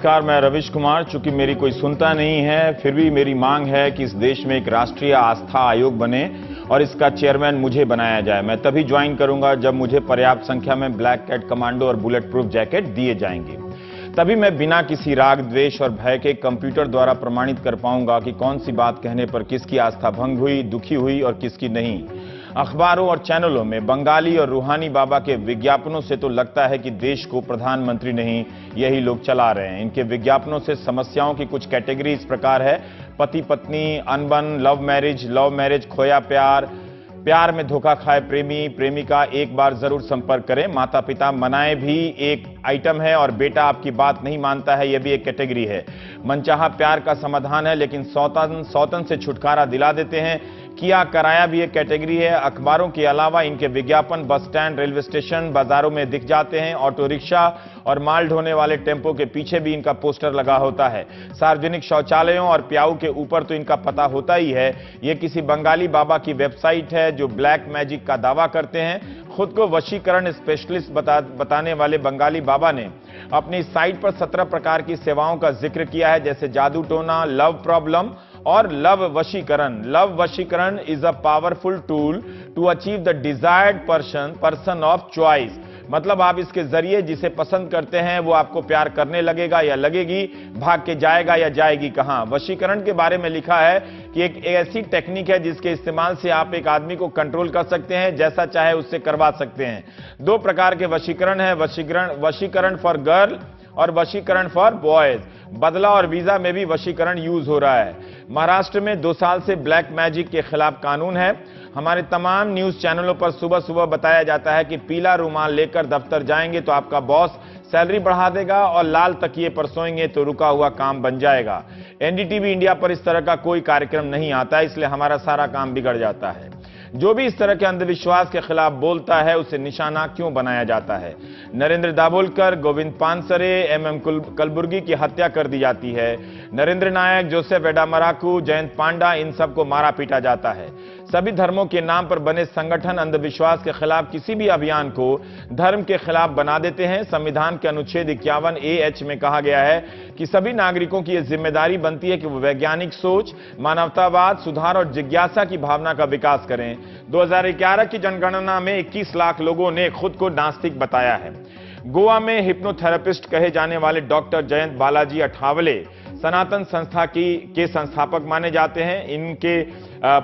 नमस्कार, मैं रविश कुमार। चूंकि मेरी कोई सुनता नहीं है, फिर भी मेरी मांग है कि इस देश में एक राष्ट्रीय आस्था आयोग बने और इसका चेयरमैन मुझे बनाया जाए। मैं तभी ज्वाइन करूंगा जब मुझे पर्याप्त संख्या में ब्लैक कैट कमांडो और बुलेट प्रूफ जैकेट दिए जाएंगे। तभी मैं बिना किसी राग, द्वेष और भय के कंप्यूटर द्वारा प्रमाणित कर पाऊंगा कि कौन सी बात कहने पर किसकी आस्था भंग हुई, दुखी हुई और किसकी नहीं। अखबारों और चैनलों में बंगाली और रूहानी बाबा के विज्ञापनों से तो लगता है कि देश को प्रधानमंत्री नहीं, यही लोग चला रहे हैं। इनके विज्ञापनों से समस्याओं की कुछ कैटेगरी इस प्रकार है: पति पत्नी, अनबन, लव मैरिज, खोया प्यार, प्यार में धोखा खाए प्रेमी, प्रेमिका, एक बार जरूर संपर्क करें, माता पिता मनाए भी एक आइटम है और बेटा आपकी बात नहीं मानता है, यह भी एक कैटेगरी है। मनचाहा प्यार का समाधान है लेकिन सौतन से छुटकारा दिला देते हैं, किया कराया भी एक कैटेगरी है। अखबारों के अलावा इनके विज्ञापन बस स्टैंड, रेलवे स्टेशन, बाजारों में दिख जाते हैं। ऑटो रिक्शा और माल ढोने वाले टेम्पो के पीछे भी इनका पोस्टर लगा होता है। सार्वजनिक शौचालयों और प्याऊ के ऊपर तो इनका पता होता ही है। ये किसी बंगाली बाबा की वेबसाइट है जो ब्लैक मैजिक का दावा करते हैं। खुद को वशीकरण स्पेशलिस्ट बताने वाले बंगाली बाबा ने अपनी साइट पर 17 प्रकार की सेवाओं का जिक्र किया है, जैसे जादू टोना, लव प्रॉब्लम और लव वशीकरण। Love vashikaran is a powerful tool to achieve the desired person of choice. मतलब आप इसके जरिए जिसे पसंद करते हैं वो आपको प्यार करने लगेगा या लगेगी, भाग के जाएगा या जाएगी कहां। वशीकरण के बारे में लिखा है कि एक ऐसी टेक्निक है जिसके इस्तेमाल से आप एक आदमी को कंट्रोल कर सकते हैं, जैसा चाहे उससे करवा सकते हैं। 2 प्रकार के वशीकरण है, वशीकरण फॉर गर्ल और वशीकरण फॉर बॉयज। बदला और वीजा में भी वशीकरण यूज हो रहा है। महाराष्ट्र में 2 साल से ब्लैक मैजिक के खिलाफ कानून है। हमारे तमाम न्यूज चैनलों पर सुबह सुबह बताया जाता है कि पीला रुमाल लेकर दफ्तर जाएंगे तो आपका बॉस सैलरी बढ़ा देगा और लाल तकिए पर सोएंगे तो रुका हुआ काम बन जाएगा। एनडीटीवी इंडिया पर इस तरह का कोई कार्यक्रम नहीं आता, इसलिए हमारा सारा काम बिगड़ जाता है। जो भी इस तरह के अंधविश्वास के खिलाफ बोलता है उसे निशाना क्यों बनाया जाता है? नरेंद्र दाभोलकर, गोविंद पानसरे, एमएम कलबुर्गी की हत्या कर दी जाती है। नरेंद्र नायक, जोसेफ एडामराकू, जयंत पांडा, इन सबको मारा पीटा जाता है। सभी धर्मों के नाम पर बने संगठन अंधविश्वास के खिलाफ किसी भी अभियान को धर्म के खिलाफ बना देते हैं। संविधान के अनुच्छेद 51A(h) में कहा गया है कि सभी नागरिकों की यह जिम्मेदारी बनती है कि वो वैज्ञानिक सोच, मानवतावाद, सुधार और जिज्ञासा की भावना का विकास करें। 2011 की जनगणना में 21 लाख लोगों ने खुद को नास्तिक बताया है। गोवा में हिप्नोथेरेपिस्ट कहे जाने वाले डॉक्टर जयंत बालाजी अठावले सनातन संस्था के संस्थापक माने जाते हैं। इनके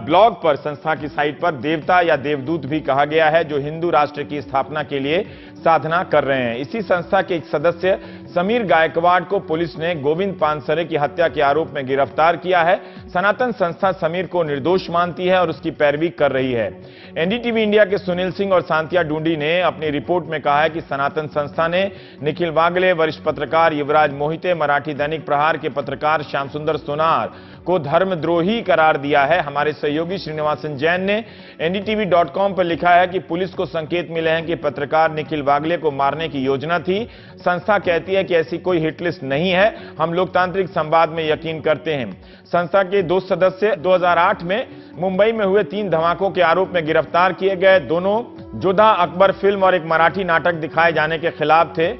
ब्लॉग पर, संस्था की साइट पर देवता या देवदूत भी कहा गया है, जो हिंदू राष्ट्र की स्थापना के लिए साधना कर रहे हैं। इसी संस्था के एक सदस्य समीर गायकवाड़ को पुलिस ने गोविंद पानसरे की हत्या के आरोप में गिरफ्तार किया है। सनातन संस्था समीर को निर्दोष मानती है और उसकी पैरवी कर रही है। एनडीटीवी इंडिया के सुनील सिंह और सांतिया डूंडी ने अपनी रिपोर्ट में कहा है कि सनातन संस्था ने निखिल वागले, वरिष्ठ पत्रकार युवराज मोहिते, मराठी दैनिक प्रहार के पत्रकार श्याम सुंदर सोनार को धर्मद्रोही करार दिया है। हमारे सहयोगी श्रीनिवासन जैन ने NDTV.com पर लिखा है कि पुलिस को संकेत मिले हैं कि पत्रकार निखिल वागले को मारने की योजना थी। संस्था कहती है कि ऐसी कोई हिट लिस्ट नहीं है, हम लोकतांत्रिक संवाद में यकीन करते हैं। संस्था के 2 सदस्य 2008 में मुंबई में हुए 3 धमाकों के आरोप में गिरफ्तार किए गए। दोनों जोधा अकबर फिल्म और एक मराठी नाटक दिखाए जाने के खिलाफ थे।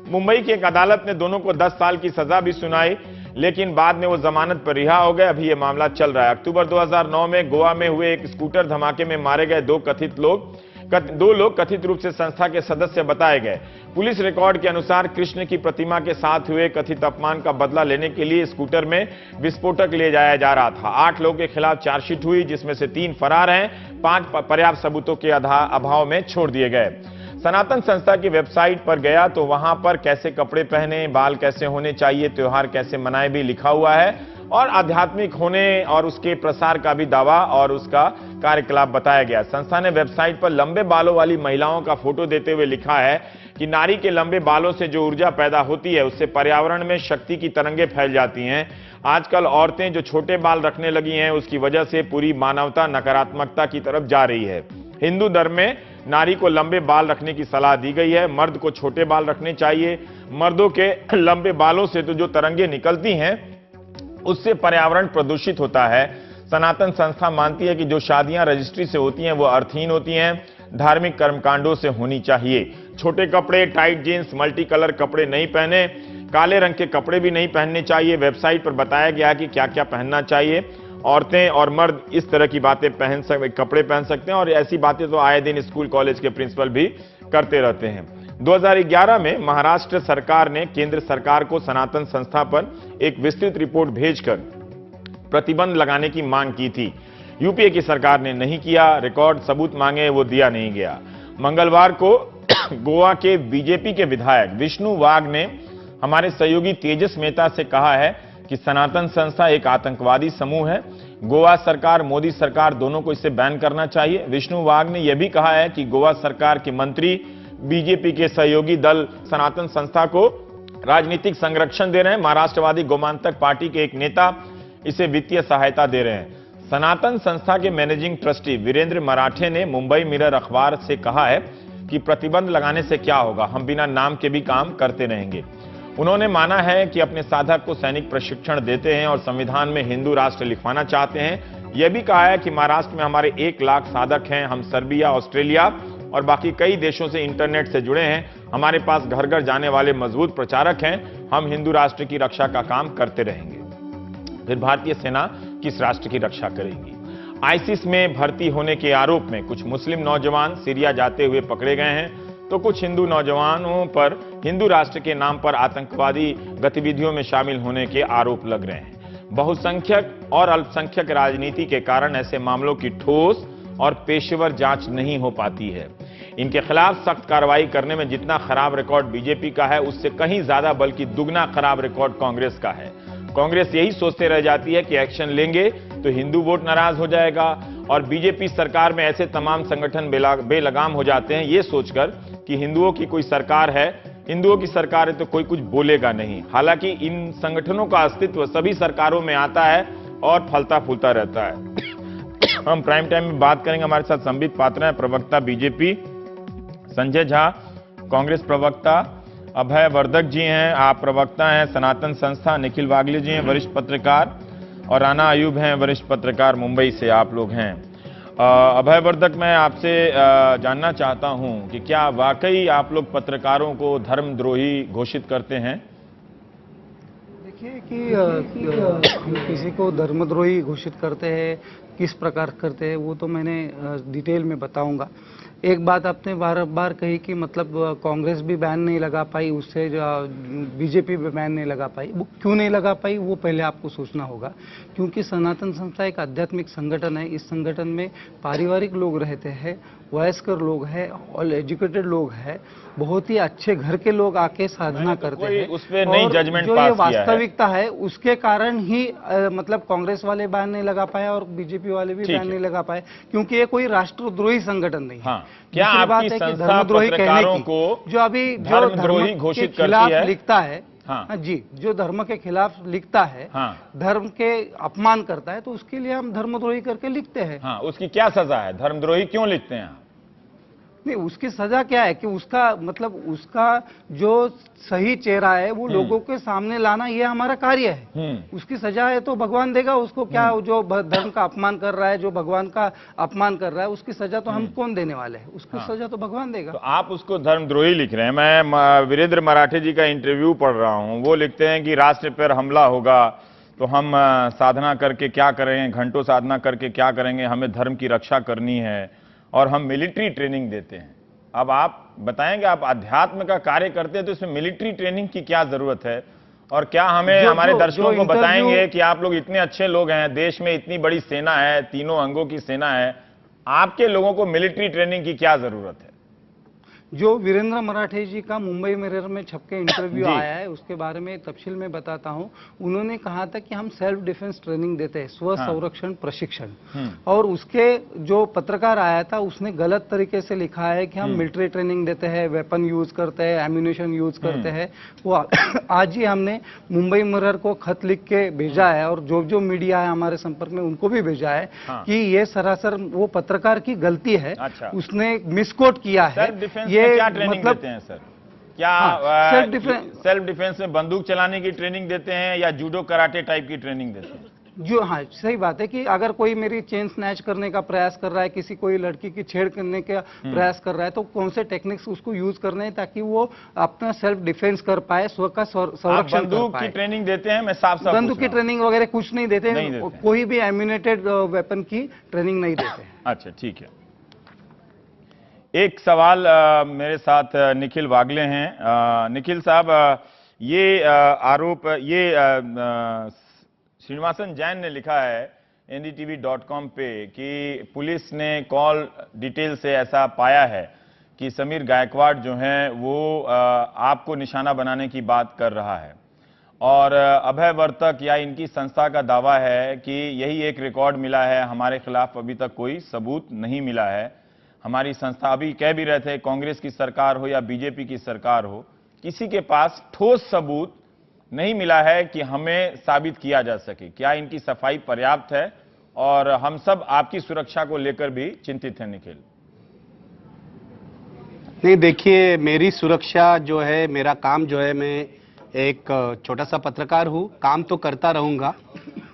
मुंबई की एक अदालत ने दोनों को 10 साल की सजा भी सुनाई, लेकिन बाद में वो जमानत पर रिहा हो गए। अभी ये मामला चल रहा है। अक्टूबर 2009 में गोवा में हुए एक स्कूटर धमाके में मारे गए 2 लोग कथित रूप से संस्था के सदस्य बताए गए। पुलिस रिकॉर्ड के अनुसार कृष्ण की प्रतिमा के साथ हुए कथित अपमान का बदला लेने के लिए स्कूटर में विस्फोटक ले जाया जा रहा था। 8 लोगों के खिलाफ चार्जशीट हुई, जिसमें से 3 फरार हैं, 5 पर्याप्त सबूतों के अभाव में छोड़ दिए गए। सनातन संस्था की वेबसाइट पर गया तो वहां पर कैसे कपड़े पहने, बाल कैसे होने चाहिए, त्योहार कैसे मनाए भी लिखा हुआ है और आध्यात्मिक होने और उसके प्रसार का भी दावा और उसका कार्यकलाप बताया गया। संस्था ने वेबसाइट पर लंबे बालों वाली महिलाओं का फोटो देते हुए लिखा है कि नारी के लंबे बालों से जो ऊर्जा पैदा होती है उससे पर्यावरण में शक्ति की तरंगें फैल जाती हैं। आजकल औरतें जो छोटे बाल रखने लगी हैं उसकी वजह से पूरी मानवता नकारात्मकता की तरफ जा रही है। हिंदू धर्म में नारी को लंबे बाल रखने की सलाह दी गई है, मर्द को छोटे बाल रखने चाहिए। मर्दों के लंबे बालों से तो जो तरंगें निकलती हैं उससे पर्यावरण प्रदूषित होता है। सनातन संस्था मानती है कि जो शादियां रजिस्ट्री से होती हैं वो अर्थहीन होती हैं, धार्मिक कर्मकांडों से होनी चाहिए। छोटे कपड़े, टाइट जींस, मल्टी कलर कपड़े नहीं पहने, काले रंग के कपड़े भी नहीं पहनने चाहिए। वेबसाइट पर बताया गया कि क्या क्या पहनना चाहिए। औरतें और मर्द इस तरह की बातें कपड़े पहन सकते हैं, और ऐसी बातें तो आए दिन स्कूल कॉलेज के प्रिंसिपल भी करते रहते हैं। 2011 में महाराष्ट्र सरकार ने केंद्र सरकार को सनातन संस्था पर एक विस्तृत रिपोर्ट भेजकर प्रतिबंध लगाने की मांग की थी। यूपीए की सरकार ने नहीं किया। रिकॉर्ड सबूत मांगे, वो दिया नहीं गया। मंगलवार को गोवा के बीजेपी के विधायक विष्णु वाघ ने हमारे सहयोगी तेजस मेहता से कहा है कि सनातन संस्था एक आतंकवादी समूह है। गोवा सरकार, मोदी सरकार दोनों को इसे बैन करना चाहिए। विष्णु वाघ ने यह भी कहा है कि गोवा सरकार के मंत्री बीजेपी के सहयोगी दल सनातन संस्था को राजनीतिक संरक्षण दे रहे हैं। महाराष्ट्रवादी गोमांतक पार्टी के एक नेता इसे वित्तीय सहायता दे रहे हैं। सनातन संस्था के मैनेजिंग ट्रस्टी वीरेंद्र मराठे ने मुंबई मिरर अखबार से कहा है कि प्रतिबंध लगाने से क्या होगा, हम बिना नाम के भी काम करते रहेंगे। उन्होंने माना है कि अपने साधक को सैनिक प्रशिक्षण देते हैं और संविधान में हिंदू राष्ट्र लिखवाना चाहते हैं। यह भी कहा है कि महाराष्ट्र में हमारे 1 लाख साधक हैं। हम सर्बिया, ऑस्ट्रेलिया और बाकी कई देशों से इंटरनेट से जुड़े हैं। हमारे पास घर घर जाने वाले मजबूत प्रचारक हैं। हम हिंदू राष्ट्र की रक्षा का काम करते रहेंगे। फिर भारतीय सेना किस राष्ट्र की रक्षा करेगी? आईसिस में भर्ती होने के आरोप में कुछ मुस्लिम नौजवान सीरिया जाते हुए पकड़े गए हैं, तो कुछ हिंदू नौजवानों पर हिंदू राष्ट्र के नाम पर आतंकवादी गतिविधियों में शामिल होने के आरोप लग रहे हैं। बहुसंख्यक और अल्पसंख्यक राजनीति के कारण ऐसे मामलों की ठोस और पेशेवर जांच नहीं हो पाती है। इनके खिलाफ सख्त कार्रवाई करने में जितना खराब रिकॉर्ड बीजेपी का है, उससे कहीं ज्यादा बल्कि दुगना खराब रिकॉर्ड कांग्रेस का है। कांग्रेस यही सोचते रह जाती है कि एक्शन लेंगे तो हिंदू वोट नाराज हो जाएगा, और बीजेपी सरकार में ऐसे तमाम संगठन बेलगाम हो जाते हैं ये सोचकर कि हिंदुओं की कोई सरकार है, हिंदुओं की सरकार है तो कोई कुछ बोलेगा नहीं। हालांकि इन संगठनों का अस्तित्व सभी सरकारों में आता है और फलता फूलता रहता है। हम प्राइम टाइम में बात करेंगे। हमारे साथ संबित पात्रा है, प्रवक्ता बीजेपी, संजय झा कांग्रेस प्रवक्ता, अभय वर्धक जी हैं, आप प्रवक्ता हैं सनातन संस्था, निखिल वागले जी हैं वरिष्ठ पत्रकार, और राना अयूब हैं वरिष्ठ पत्रकार, मुंबई से आप लोग हैं। अभय वर्धक, मैं आपसे जानना चाहता हूं कि क्या वाकई आप लोग पत्रकारों को धर्मद्रोही घोषित करते हैं? देखिए कि हम किसी को धर्मद्रोही घोषित करते हैं, किस प्रकार करते हैं, वो तो मैंने डिटेल में बताऊंगा। एक बात आपने बार बार कही कि मतलब कांग्रेस भी बैन नहीं लगा पाई, उससे बीजेपी भी बैन नहीं लगा पाई। वो क्यों नहीं लगा पाई वो पहले आपको सोचना होगा, क्योंकि सनातन संस्था एक आध्यात्मिक संगठन है। इस संगठन में पारिवारिक लोग रहते हैं, वयस्कर लोग हैं और एजुकेटेड लोग हैं, बहुत ही अच्छे घर के लोग आके साधना करते हैं। उसमें नई जजमेंट जो ये वास्तविकता है उसके कारण ही मतलब कांग्रेस वाले बैन नहीं लगा पाए और बीजेपी वाले भी बैन नहीं लगा पाए, क्योंकि ये कोई राष्ट्रद्रोही संगठन नहीं है। क्या आपकी संस्था पत्रकारों को जो अभी धर्मद्रोही घोषित करती है? लिखता है जी, जो धर्म के खिलाफ लिखता है, धर्म के अपमान करता है, तो उसके लिए हम धर्मद्रोही करके लिखते हैं। उसकी क्या सजा है? धर्मद्रोही क्यों लिखते हैं? नहीं, उसकी सजा क्या है कि उसका मतलब उसका जो सही चेहरा है वो लोगों के सामने लाना, ये हमारा कार्य है। उसकी सजा है तो भगवान देगा उसको। क्या जो धर्म का अपमान कर रहा है, जो भगवान का अपमान कर रहा है, उसकी सजा तो हम कौन देने वाले हैं? उसकी सजा तो भगवान देगा। तो आप उसको धर्मद्रोही लिख रहे हैं। मैं वीरेंद्र मराठे जी का इंटरव्यू पढ़ रहा हूं, वो लिखते हैं कि राष्ट्र पर हमला होगा तो हम साधना करके क्या करेंगे, घंटों साधना करके क्या करेंगे, हमें धर्म की रक्षा करनी है और हम मिलिट्री ट्रेनिंग देते हैं। अब आप बताएंगे, आप अध्यात्म का कार्य करते हैं तो इसमें मिलिट्री ट्रेनिंग की क्या जरूरत है? और क्या हमें हमारे दर्शकों को बताएंगे कि आप लोग इतने अच्छे लोग हैं, देश में इतनी बड़ी सेना है, तीनों अंगों की सेना है, आपके लोगों को मिलिट्री ट्रेनिंग की क्या जरूरत है? जो वीरेंद्र मराठे जी का मुंबई मिरर में छपके इंटरव्यू आया है उसके बारे में तफसील में बताता हूं। उन्होंने कहा था कि हम सेल्फ डिफेंस ट्रेनिंग देते हैं, स्व संरक्षण प्रशिक्षण। और उसके जो पत्रकार आया था उसने गलत तरीके से लिखा है कि हम मिलिट्री ट्रेनिंग देते हैं, वेपन यूज करते हैं, एम्यूनेशन यूज करते हैं। वो आज ही हमने मुंबई मिरर को खत लिख के भेजा है और जो मीडिया है हमारे संपर्क में उनको भी भेजा है कि ये सरासर वो पत्रकार की गलती है। उसने मिसकोट किया है। ये क्या ट्रेनिंग देते हैं सर? क्या सेल्फ डिफेंस में बंदूक चलाने की ट्रेनिंग देते हैं या जूडो कराटे टाइप की ट्रेनिंग देते हैं? जो हाँ सही बात है कि अगर कोई मेरी चेन स्नैच करने का प्रयास कर रहा है, किसी कोई लड़की की छेड़ करने का प्रयास कर रहा है, तो कौन से टेक्निक्स उसको यूज करने हैं ताकि वो अपना सेल्फ डिफेंस कर पाए, स्व का संरक्षण कर बंदूक की पाए। ट्रेनिंग देते हैं? मैं साफ साफ बंदूक की ट्रेनिंग वगैरह कुछ नहीं देते, नहीं देते। कोई भी एम्यूनेटेड वेपन की ट्रेनिंग नहीं देते हैं। अच्छा, ठीक है। एक सवाल मेरे साथ निखिल वागले हैं। निखिल साहब, ये आरोप ये श्रीनिवासन जैन ने लिखा है ndtv.com पे कि पुलिस ने कॉल डिटेल से ऐसा पाया है कि समीर गायकवाड़ जो हैं वो आपको निशाना बनाने की बात कर रहा है, और अभय वर्तक या इनकी संस्था का दावा है कि यही एक रिकॉर्ड मिला है, हमारे खिलाफ अभी तक कोई सबूत नहीं मिला है। हमारी संस्था, अभी कह भी रहे थे, कांग्रेस की सरकार हो या बीजेपी की सरकार हो, किसी के पास ठोस सबूत नहीं मिला है कि हमें साबित किया जा सके। क्या इनकी सफाई पर्याप्त है? और हम सब आपकी सुरक्षा को लेकर भी चिंतित हैं निखिल। नहीं, देखिए, मेरी सुरक्षा जो है, मेरा काम जो है, मैं एक छोटा सा पत्रकार हूँ, काम तो करता रहूंगा,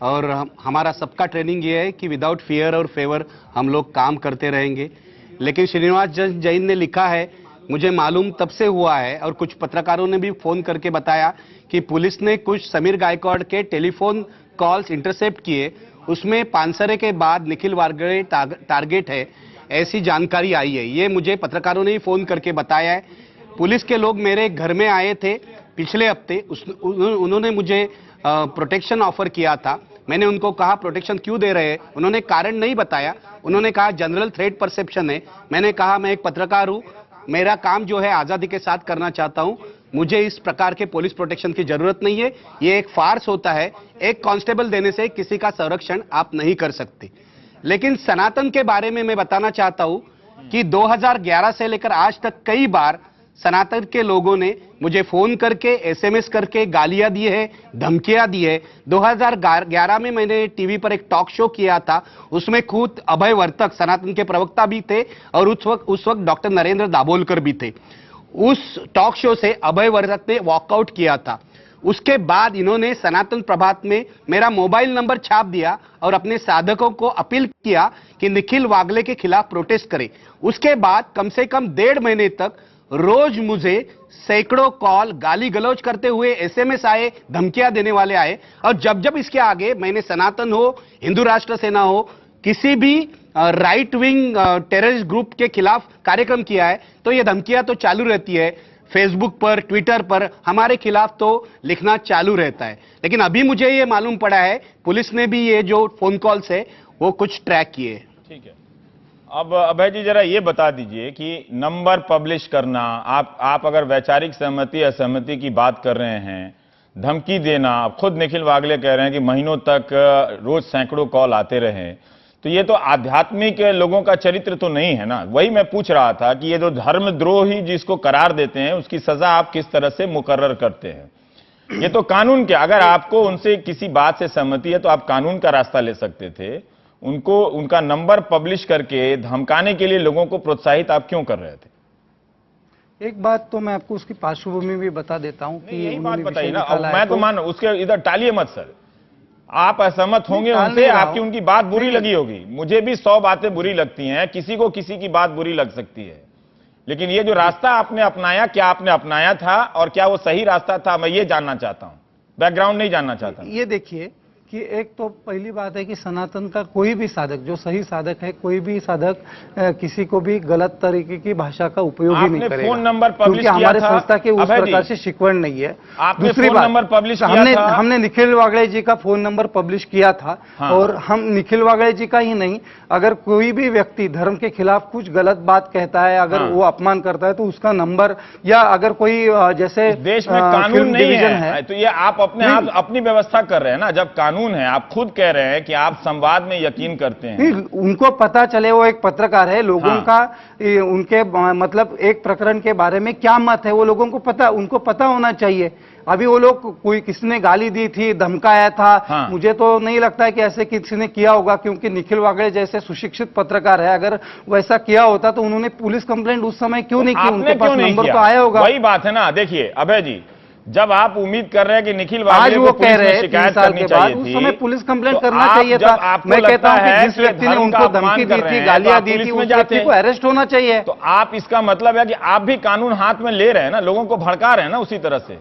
और हमारा सबका ट्रेनिंग ये है कि विदाउट फियर और फेवर हम लोग काम करते रहेंगे। लेकिन श्रीनिवास जैन ने लिखा है, मुझे मालूम तब से हुआ है, और कुछ पत्रकारों ने भी फोन करके बताया कि पुलिस ने कुछ समीर गायकवाड़ के टेलीफोन कॉल्स इंटरसेप्ट किए, उसमें पानसरे के बाद निखिल वागले टारगेट है, ऐसी जानकारी आई है। ये मुझे पत्रकारों ने ही फोन करके बताया है। पुलिस के लोग मेरे घर में आए थे पिछले हफ्ते, उन्होंने मुझे प्रोटेक्शन ऑफर किया था। मैंने उनको कहा प्रोटेक्शन क्यों दे रहे हैं, उन्होंने कारण नहीं बताया। उन्होंने कहा जनरल थ्रेट परसेप्शन है। मैंने कहा मैं एक पत्रकार हूं, मेरा काम जो है आजादी के साथ करना चाहता हूं, मुझे इस प्रकार के पुलिस प्रोटेक्शन की जरूरत नहीं है। ये एक फार्स होता है, एक कांस्टेबल देने से किसी का संरक्षण आप नहीं कर सकते। लेकिन सनातन के बारे में मैं बताना चाहता हूं कि 2011 से लेकर आज तक कई बार सनातन के लोगों ने मुझे फोन करके, एसएमएस करके गालियां दी है, धमकियां दी है। 2011 में मैंने टीवी पर एक टॉक शो किया था, उसमें खुद अभय वर्तक सनातन के प्रवक्ता भी थे, और उस वक्त डॉक्टर नरेंद्र दाभोलकर भी थे। उस टॉक शो से अभय वर्तक ने वॉकआउट किया था। उसके बाद इन्होंने सनातन प्रभात में मेरा मोबाइल नंबर छाप दिया और अपने साधकों को अपील किया कि निखिल वागले के खिलाफ प्रोटेस्ट करें। उसके बाद कम से कम 1.5 महीने तक रोज मुझे सैकड़ों कॉल, गाली गलौज करते हुए एसएमएस आए, धमकियां देने वाले आए। और जब जब इसके आगे मैंने सनातन हो, हिंदू राष्ट्र सेना हो, किसी भी राइट विंग टेररिस्ट ग्रुप के खिलाफ कार्यक्रम किया है, तो ये धमकियां तो चालू रहती है। फेसबुक पर, ट्विटर पर हमारे खिलाफ तो लिखना चालू रहता है। लेकिन अभी मुझे ये मालूम पड़ा है पुलिस ने भी ये जो फोन कॉल्स है वो कुछ ट्रैक किए। ठीक है, अब अभय जी जरा ये बता दीजिए कि नंबर पब्लिश करना, आप अगर वैचारिक सहमति असहमति की बात कर रहे हैं, धमकी देना, खुद निखिल वागले कह रहे हैं कि महीनों तक रोज सैकड़ों कॉल आते रहे, तो ये तो आध्यात्मिक लोगों का चरित्र तो नहीं है ना। वही मैं पूछ रहा था कि ये जो धर्मद्रोही जिसको करार देते हैं उसकी सजा आप किस तरह से मुकर्रर करते हैं? ये तो कानून के, अगर आपको उनसे किसी बात से सहमति है तो आप कानून का रास्ता ले सकते थे। उनको उनका नंबर पब्लिश करके धमकाने के लिए लोगों को प्रोत्साहित आप क्यों कर रहे थे? एक बात तो मैं आपको उसकी पार्श्वभूमि भी बता देता हूं कि यही बात बताइए ना। अब मैं तो मान उसके इधर टालिए मत सर, आप असहमत होंगे उनसे, आपकी उनकी बात बुरी लगी होगी, मुझे भी 100 बातें बुरी लगती हैं, किसी को किसी की बात बुरी लग सकती है। लेकिन ये जो रास्ता आपने अपनाया, क्या आपने अपनाया था और क्या वो सही रास्ता था, मैं ये जानना चाहता हूं, बैकग्राउंड नहीं जानना चाहता। ये देखिए कि एक तो पहली बात है कि सनातन का कोई भी साधक, जो सही साधक है, कोई भी साधक किसी को भी गलत तरीके की भाषा का उपयोग ही नहीं करेगा। फोन नंबर पब्लिश किया हमारे था, संस्था के उस प्रकार से शिकवण नहीं है। आपने दूसरी फोन बात, नंबर पब्लिश किया था? हमने निखिल वागले जी का फोन नंबर पब्लिश किया था। हाँ। और हम निखिल वागले जी का ही नहीं, अगर कोई भी व्यक्ति धर्म के खिलाफ कुछ गलत बात कहता है, अगर वो अपमान करता है, तो उसका नंबर, या अगर कोई जैसे देश में कानून नहीं है तो ये आप अपनी व्यवस्था कर रहे हैं ना। जब कानून है, आप खुद कह रहे हैं कि आप संवाद में यकीन करते हैं। उनको पता चले, वो एक पत्रकार है, लोगों का उनके मतलब एक प्रकरण के बारे में क्या मत है वो लोगों को पता, उनको पता होना चाहिए। अभी वो लोग, कोई किसी ने गाली दी थी, धमकाया था, मुझे तो नहीं लगता है कि ऐसे किसी ने किया होगा, क्योंकि निखिल वागले जैसे सुशिक्षित पत्रकार है, अगर वैसा किया होता तो उन्होंने पुलिस कंप्लेंट उस समय क्यों नहीं की? उनके पास नंबर तो आया होगा। वही बात है ना। देखिए अभय जी, जब आप उम्मीद कर रहे हैं कि निखिल आज वागले वो को कह पुलिस रहे में हैं 3 शिकायत साल करनी के बाद, चाहिए उस थी, समय पुलिस कंप्लेंट तो करना आप चाहिए जब था। आपको मैं कहता लगता हूं कि है जिस कि व्यक्ति ने धर्म उनको का अपमान धमकी कर दी रहे थी, हैं, गालियां तो आप दी थी, पुलिस उस में जाते व्यक्ति हैं। को अरेस्ट होना चाहिए। तो आप इसका मतलब है कि आप भी कानून हाथ में ले रहे हैं ना, लोगों को भड़का रहे हैं ना उसी तरह से।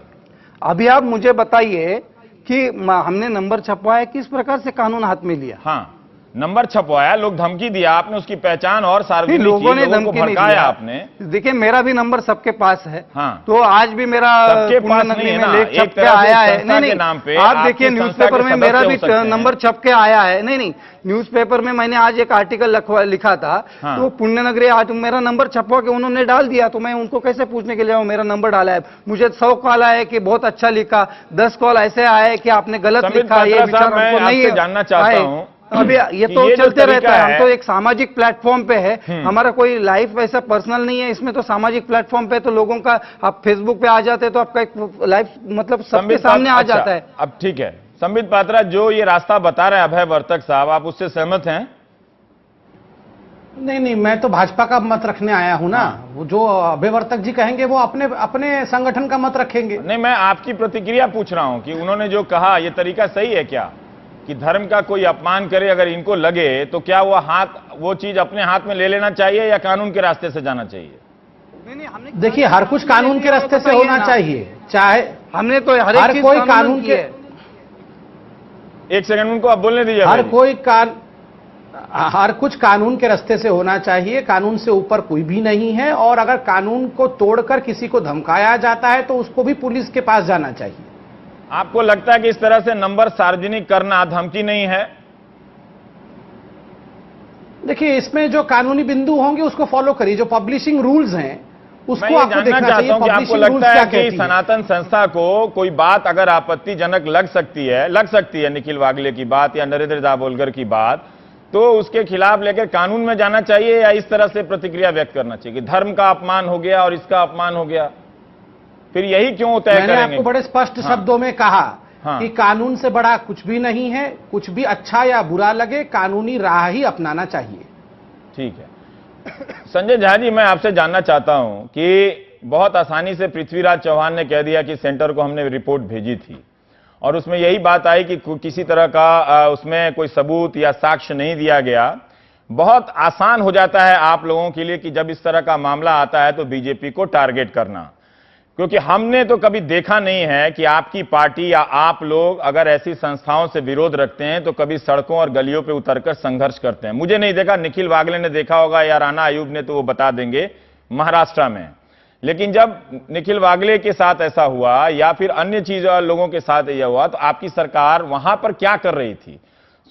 अभी आप मुझे बताइए कि हमने नंबर छपवाया, किस प्रकार से कानून हाथ में लिया? हाँ, नंबर छपवाया, लोग धमकी दिया, आपने उसकी पहचान और नहीं, सार्वजनिक लोगों की, ने लोगों को धमकी नहीं भड़काया दिया आपने। देखिए, मेरा भी नंबर सबके पास है। हाँ। तो आज भी मेरा सबके पुण्य पास नगरी नहीं है में ना, लेख एक छप के तरह से आया है। संस्था के नाम पे आप आपकी देखिए संस्था न्यूज़पेपर के में मेरा सदस्य भी हो सकते हैं। नंबर छप के आया है। नहीं, न्यूज़पेपर में मैंने आज एक आर्टिकल लिखा था। हाँ। तो पुण्य नगरी आज मेरा नंबर छपवा के उन्होंने डाल दिया, तो मैं उनको कैसे पूछने के लिए आऊं मेरा नंबर डाला है? मुझे 100 कॉल आए कि बहुत अच्छा लिखा, 10 कॉल ऐसे आए कि आपने गलत संबित लिखा, ये पात्रा विचार साहब, मैं हमको नहीं आपसे जानना चाहता आए। हूं अभी ये कि तो ये जो चलते रहता तरीका है। हम है- तो एक सामाजिक प्लेटफॉर्म पे है, हमारा कोई लाइफ ऐसा पर्सनल नहीं है। इसमें तो सामाजिक प्लेटफॉर्म पे तो लोगों का, आप फेसबुक पे आ जाते हैं तो आपका एक लाइफ मतलब सबके संबित सामने आ अच्छा, जाता है। अब ठीक है, संबित पात्रा, जो ये रास्ता बता रहे हैं अभय वर्तक साहब, आप उससे सहमत हैं? नहीं नहीं, मैं तो भाजपा का मत रखने आया हूं ना। वो जो अभयवर्तक जी कहेंगे वो अपने अपने संगठन का मत रखेंगे। नहीं, मैं आपकी प्रतिक्रिया पूछ रहा हूं कि उन्होंने जो कहा, ये तरीका सही है क्या कि धर्म का कोई अपमान करे, अगर इनको लगे तो क्या वो चीज अपने हाथ में ले लेना चाहिए या कानून के रास्ते से जाना चाहिए? देखिए, हर कुछ कानून के रास्ते से होना चाहिए, चाहे हमने तो हर हर चीज कोई कानून के, एक सेकंड उनको आप बोलने दीजिए। हर कुछ कानून के रास्ते से होना चाहिए। कानून से ऊपर कोई भी नहीं है, और अगर कानून को तोड़कर किसी को धमकाया जाता है तो उसको भी पुलिस के पास जाना चाहिए। आपको लगता है कि इस तरह से नंबर सार्वजनिक करना धमकी नहीं है? देखिए, इसमें जो कानूनी बिंदु होंगे उसको फॉलो करिए, जो पब्लिशिंग रूल्स हैं मैं उसको ये आपको जानना देखना चाहता चाहिए। हूं कि आपको पब्लिशिंग रूल्स लगता क्या है कि कहती है। सनातन संस्था को कोई बात अगर आपत्तिजनक लग सकती है निखिल वागले की बात या नरेंद्र दाभोलकर की बात, तो उसके खिलाफ लेकर कानून में जाना चाहिए या इस तरह से प्रतिक्रिया व्यक्त करना चाहिए कि धर्म का अपमान हो गया और इसका अपमान हो गया? फिर यही क्यों तय मैंने करेंगे? आपको बड़े स्पष्ट हाँ। शब्दों में कहा हाँ। कि कानून से बड़ा कुछ भी नहीं है। कुछ भी अच्छा या बुरा लगे, कानूनी राह ही अपनाना चाहिए। ठीक है। संजय झा जी, मैं आपसे जानना चाहता हूं कि बहुत आसानी से पृथ्वीराज चौहान ने कह दिया कि सेंटर को हमने रिपोर्ट भेजी थी और उसमें यही बात आई कि किसी तरह का उसमें कोई सबूत या साक्ष्य नहीं दिया गया। बहुत आसान हो जाता है आप लोगों के लिए कि जब इस तरह का मामला आता है तो बीजेपी को टारगेट करना, क्योंकि हमने तो कभी देखा नहीं है कि आपकी पार्टी या आप लोग अगर ऐसी संस्थाओं से विरोध रखते हैं तो कभी सड़कों और गलियों पे उतरकर संघर्ष करते हैं। मुझे नहीं देखा, निखिल वागले ने देखा होगा या राणा आयुब ने, तो वो बता देंगे महाराष्ट्र में। लेकिन जब निखिल वागले के साथ ऐसा हुआ या फिर अन्य चीज लोगों के साथ यह हुआ, तो आपकी सरकार वहां पर क्या कर रही थी?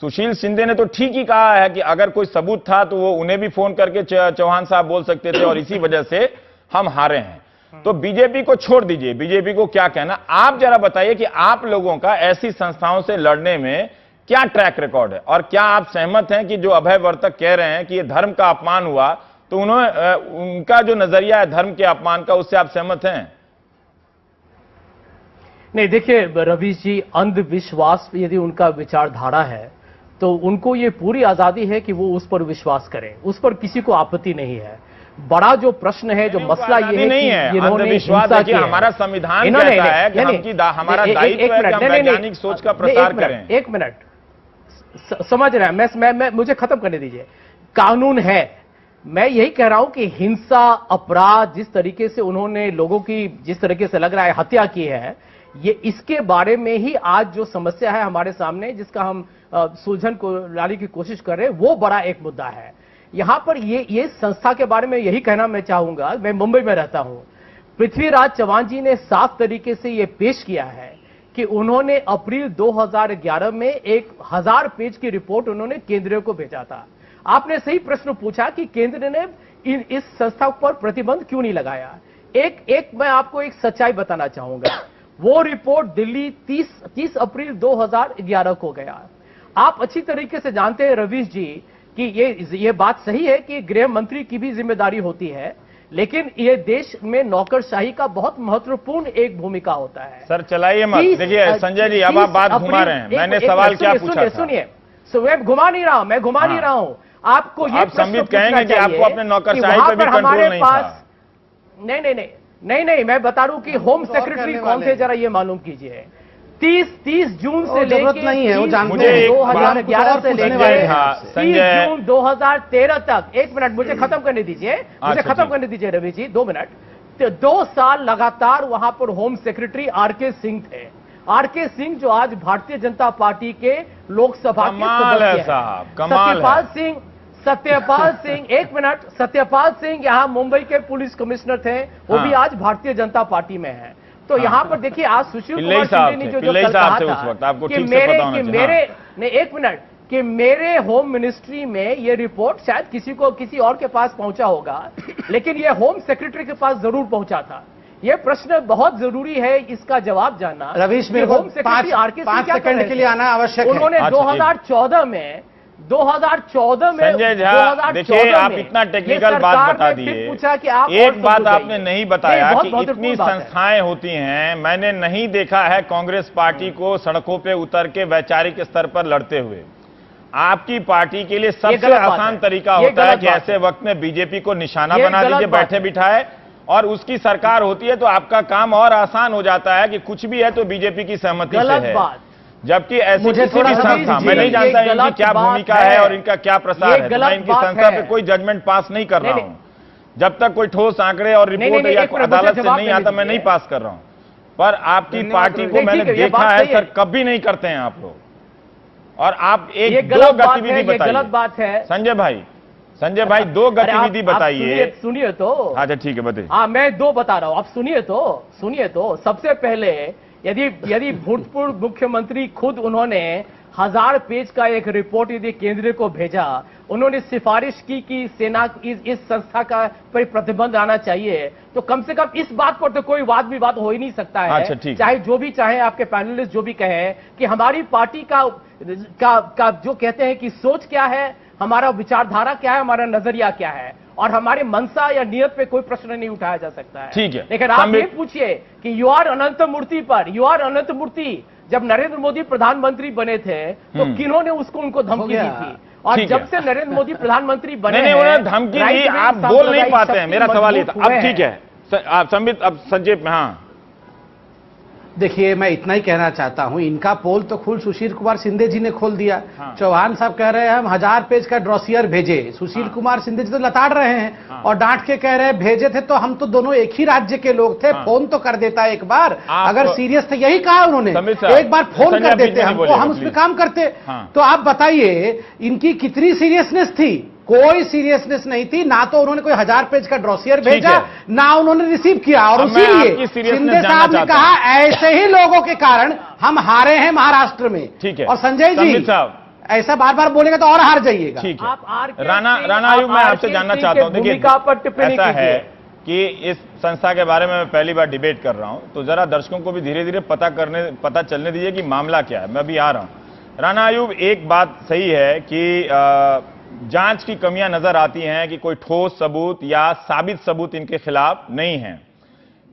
सुशील शिंदे ने तो ठीक ही कहा है कि अगर कोई सबूत था तो वो उन्हें भी फोन करके चौहान साहब बोल सकते थे और इसी वजह से हम हारे हैं। तो बीजेपी को छोड़ दीजिए, बीजेपी को क्या कहना, आप जरा बताइए कि आप लोगों का ऐसी संस्थाओं से लड़ने में क्या ट्रैक रिकॉर्ड है और क्या आप सहमत हैं कि जो अभय वर्तक कह रहे हैं कि ये धर्म का अपमान हुआ, तो उनका जो नजरिया है धर्म के अपमान का, उससे आप सहमत हैं? नहीं, देखिए रवि जी, अंधविश्वास यदि उनका विचारधारा है तो उनको ये पूरी आजादी है कि वो उस पर विश्वास करें, उस पर किसी को आपत्ति नहीं है। बड़ा जो प्रश्न है, जो मसला ये है नहीं है, कि इन्होंने अंधविश्वास देखिए, हमारा संविधान कहता है कि हमारा दायित्व है कि हम वैज्ञानिक सोच का प्रसार करें। एक मिनट, समझ रहे हैं, मैं मुझे खत्म करने दीजिए। कानून है, मैं यही कह रहा हूं कि हिंसा, अपराध, जिस तरीके से उन्होंने लोगों की, जिस तरीके से लग रहा है हत्या की है, ये इसके बारे में ही आज जो समस्या है हमारे सामने, जिसका हम सुलझन को लाने की कोशिश कर रहे हैं, वो बड़ा एक मुद्दा है। यहां पर ये संस्था के बारे में यही कहना मैं चाहूंगा, मैं मुंबई में रहता हूं, पृथ्वीराज चौहान जी ने साफ तरीके से ये पेश किया है कि उन्होंने अप्रैल 2011 में 1000 पेज की रिपोर्ट उन्होंने केंद्र को भेजा था। आपने सही प्रश्न पूछा कि केंद्र ने इस संस्था पर प्रतिबंध क्यों नहीं लगाया। एक मैं आपको एक सच्चाई बताना चाहूंगा। वो रिपोर्ट दिल्ली 30 अप्रैल 2011 को गया। आप अच्छी तरीके से जानते हैं रवीश जी कि ये बात सही है कि गृह मंत्री की भी जिम्मेदारी होती है, लेकिन ये देश में नौकरशाही का बहुत महत्वपूर्ण एक भूमिका होता है। सर चलाइए मत, देखिए संजय जी, अब आप बात घुमा रहे हैं। मैंने सवाल क्या पूछा था? सुनिए, मैं घुमा नहीं रहा हूं, नहीं रहा हूं। आपको ये आप संबित कहेंगे कि आपको अपने नौकरशाही पर भी कंट्रोल नहीं था। नहीं, नहीं, मैं बता रहा हूं कि होम सेक्रेटरी कौन थे, जरा ये मालूम कीजिए। 30 जून से लेकर नहीं है, वो जानते मुझे हैं। 2011 से लेकर संजय, 30 जून 2013 तक, 1 मिनट मुझे खत्म करने दीजिए, मुझे अच्छा, खत्म ठीक। करने दीजिए रवि जी, 2 मिनट। तो 2 साल लगातार वहां पर होम सेक्रेटरी आरके सिंह थे। आरके सिंह जो आज भारतीय जनता पार्टी के लोकसभा के कमाल है सदस्य साहब, हैं। कमाल है। सत्यपाल सिंह 1 मिनट, सत्यपाल सिंह यहाँ मुंबई के पुलिस कमिश्नर थे, वो हाँ। भी आज भारतीय जनता पार्टी में है। तो यहाँ पर देखिए, आज सुशील पिल्लई कुमार साहब शिंदे ने थे, जो पिल्लई कल साहब कहा थे उस था वक्त, आपको कि ठीक से मेरे पता होना कि चाहिए। मेरे नहीं, 1 मिनट, कि मेरे होम मिनिस्ट्री में ये रिपोर्ट शायद किसी और के पास पहुंचा होगा, लेकिन ये होम सेक्रेटरी के पास जरूर पहुंचा था। ये प्रश्न बहुत जरूरी है, इसका जवाब जानना। रवीश, मेरे को होम सेक्रेटरी आरके सिंह 5 क्या कर सेकंड रहे के लिए थे? आना आवश्यक है। उन्होंने अच्छा, 2014 में संजय झा, देखिए आप इतना टेक्निकल बात बता दिए, पूछा कि आप एक बात आपने नहीं बताया कि बहुत इतनी महत्वपूर्ण बात है। संस्थाएं होती हैं, मैंने नहीं देखा है कांग्रेस पार्टी को सड़कों पे उतर के वैचारिक स्तर पर लड़ते हुए। आपकी पार्टी के लिए सबसे गलत बात आसान है। तरीका ये होता है गलत कि बात ऐसे है। वक्त में बीजेपी को निशाना ये बना गलत दीजिए, बात बैठे है। बिठाए, और उसकी सरकार होती है तो आपका काम और आसान हो जाता है कि कुछ भी है तो बीजेपी की सहमति से गलत है। बात। जबकि ऐसी मुझे किसी थोड़ा भी सा संस्था, मैं नहीं ये जानता इनकी गलत क्या बात भूमिका है। है और इनका क्या प्रसार ये है, तो गलत मैं इनकी बात संस्था है। पे कोई जजमेंट पास नहीं कर रहा नहीं, हूं। जब तक कोई ठोस आंकड़े और रिपोर्ट नहीं, या एक मिनट, अदालत मुझे से जवाब नहीं देने आता, मैं नहीं दीजिए। पास कर रहा हूं। पर आपकी धन्यवाद पार्टी रवि। को मैंने ठीक है, ये देखा बात है सही है। सर, कभी नहीं करते हैं आप लोग। और आप ये एक दो गलत बात गतिविधि है, ये बताइए। गलत बात है। संजय भाई 2 अरे आप- गतिविधि आप बताइए। सुनिए तो। अच्छा ठीक है, बताइए। हाँ, मैं 2 बता रहा हूं, आप सुनिए तो। सबसे पहले यदि भूतपूर्व मुख्यमंत्री खुद उन्होंने 1000 पेज का एक रिपोर्ट यदि केंद्र को भेजा, उन्होंने सिफारिश की कि सेना इस संस्था का पर प्रतिबंध आना चाहिए, तो कम से कम इस बात पर तो कोई वाद विवाद हो ही नहीं सकता है। अच्छा, ठीक। चाहे जो भी चाहे आपके पैनलिस्ट जो भी कहे कि हमारी पार्टी का जो कहते हैं कि सोच क्या है, हमारा विचारधारा क्या है, हमारा नजरिया क्या है, और हमारे मनसा या नियत पे कोई प्रश्न नहीं उठाया जा सकता है। ठीक है। लेकिन आप ये पूछिए कि यू आर अनंत मूर्ति जब नरेंद्र मोदी प्रधानमंत्री बने थे तो किन्होंने उनको धमकी दी थी, और ठीक जब है। से नरेंद्र मोदी प्रधानमंत्री बने नहीं, उन्होंने धमकी दी, आप बोल नहीं पाते हैं, मेरा सवाल ये था। अब ठीक है, आप संबित, अब संक्षेप में। हाँ, देखिए, मैं इतना ही कहना चाहता हूं, इनका पोल तो खुद सुशील कुमार शिंदे जी ने खोल दिया। हाँ। चौहान साहब कह रहे हैं हम 1000 पेज का डॉसियर भेजे, सुशील कुमार शिंदे जी तो लताड़ रहे हैं और डांट के कह रहे हैं भेजे थे तो हम तो दोनों एक ही राज्य के लोग थे, फोन तो कर देता एक बार, अगर सीरियस थे, यही कहा उन्होंने, समीर साहब, एक बार फोन संजय कर देते बीच में हमको, बोलिएगा, हम उस पर प्लीज। काम करते। हाँ। तो आप बताइए इनकी कितनी सीरियसनेस थी? कोई सीरियसनेस नहीं थी, ना तो उन्होंने कोई 1000 पेज का डॉसियर भेजा, ना उन्होंने रिसीव किया, और अब मैं आपकी इसीलिए seriousness शिंदे जानना साहब ने चाहता कहा ऐसे ही लोगों के कारण हम हारे हैं महाराष्ट्र में। ठीक है। और संजय संबित जी साहब, ऐसा बार बार बोलेगा तो और हार जाइएगा। ठीक है। आप आर.के. राणा सिंह- आयुब, मैं आप आपसे आर.के. जानना सिंह चाहता हूं, के देखिए भूमिका पर टिप्पणी ऐसा है कीजिए। कि इस संस्था के बारे में मैं पहली बार डिबेट कर रहा हूं, तो जरा दर्शकों को भी धीरे धीरे पता चलने दीजिए कि मामला क्या है। मैं अभी आ रहा हूं। राणा आयुब, एक बात सही है कि जांच की कमियां नजर आती हैं कि कोई ठोस सबूत या साबित सबूत इनके खिलाफ नहीं है।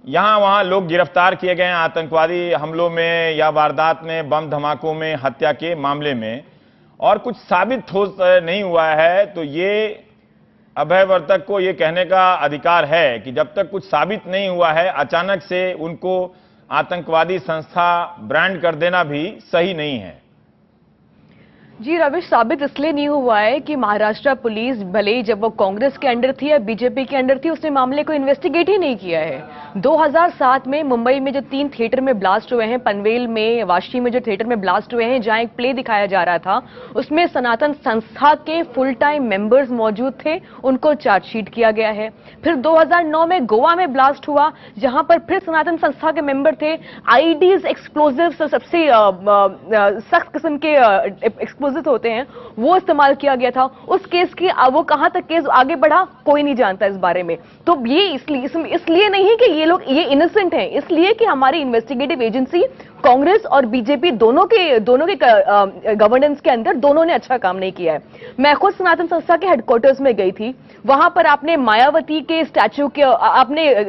यहां वहां लोग गिरफ्तार किए गए हैं आतंकवादी हमलों में या वारदात में, बम धमाकों में, हत्या के मामले में, और कुछ साबित ठोस नहीं हुआ है। तो ये अभयवर्तक को ये कहने का अधिकार है कि जब तक कुछ साबित नहीं हुआ है, अचानक से उनको आतंकवादी संस्था ब्रांड कर देना भी सही नहीं है। जी रविश, साबित इसलिए नहीं हुआ है कि महाराष्ट्र पुलिस भले ही जब वो कांग्रेस के अंडर थी या बीजेपी के अंडर थी, उसने मामले को इन्वेस्टिगेट ही नहीं किया है। 2007 में मुंबई में जो 3 थिएटर में ब्लास्ट हुए हैं, पनवेल में, वाशी में जो थिएटर में ब्लास्ट हुए हैं, जहां एक प्ले दिखाया जा रहा था, उसमें सनातन संस्था के फुल टाइम मेंबर्स मौजूद थे, उनको चार्जशीट किया गया है। फिर 2009 में गोवा में ब्लास्ट हुआ, जहां पर फिर सनातन संस्था के मेंबर थे। आईडीज, एक्सप्लोजिव, सबसे सख्त किस्म के एक्सप्लोजिव होते हैं, वो इस्तेमाल किया गया था। उस केस की वो कहां तक केस आगे बढ़ा, कोई नहीं जानता इस बारे में। तो ये इसलिए नहीं है कि ये इनोसेंट हैं, इसलिए कि हमारी इन्वेस्टिगेटिव एजेंसी कांग्रेस और बीजेपी दोनों के गवर्नेंस के अंदर दोनों ने अच्छा काम नहीं किया है। मैं खुद सनातन संस्था के हेडक्वार्टर्स में गई थी, वहां पर आपने मायावती के स्टैच्यू के आपने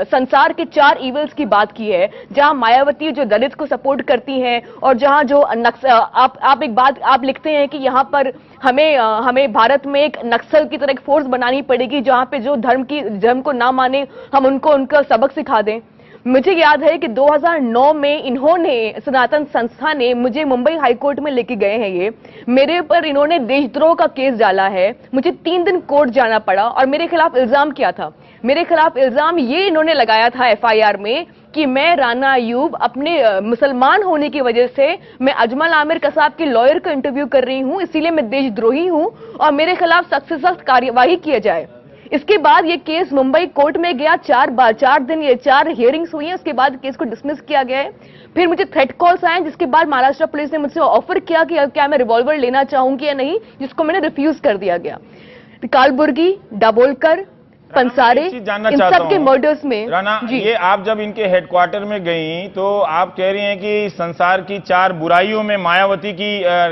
संसार के 4 इवल्स की बात की है, जहां मायावती जो दलित को सपोर्ट करती हैं और जहां जो आप लिखते हैं कि यहाँ पर हमें भारत में एक नक्सल की तरह एक फोर्स बनानी पड़ेगी, जहाँ पे जो धर्म को ना माने हम उनका सबक सिखा दें। मुझे याद है कि 2009 में इन्होंने, सनातन संस्था ने मुझे मुंबई हाईकोर्ट में लेके गए हैं। ये मेरे ऊपर इन्होंने देशद्रोह का केस डाला है, मुझे 3 दिन कोर्ट जाना पड़ा। और मेरे खिलाफ इल्जाम क्या था? मेरे खिलाफ इल्जाम ये इन्होंने लगाया था एफआईआर में कि मैं राना अयूब अपने मुसलमान होने की वजह से मैं अजमल आमिर कसाब के लॉयर का इंटरव्यू कर रही हूं, इसीलिए मैं देशद्रोही हूं और मेरे खिलाफ सख्त से सख्त कार्यवाही किया जाए। इसके बाद ये केस मुंबई कोर्ट में गया, 4 दिन ये 4 हियरिंग्स हुई हैं, उसके बाद केस को डिसमिस किया गया है। फिर मुझे थ्रेट कॉल्स आए, जिसके बाद महाराष्ट्र पुलिस ने मुझसे ऑफर किया कि क्या मैं रिवॉल्वर लेना चाहूंगी या नहीं, जिसको मैंने रिफ्यूज कर दिया गया। कालबुर्गी, दाभोलकर, पंसारे, इन सब के मर्डर्स में। राना, ये आप जब इनके हेडक्वार्टर में गई तो आप कह रही हैं कि संसार की 4 बुराइयों में मायावती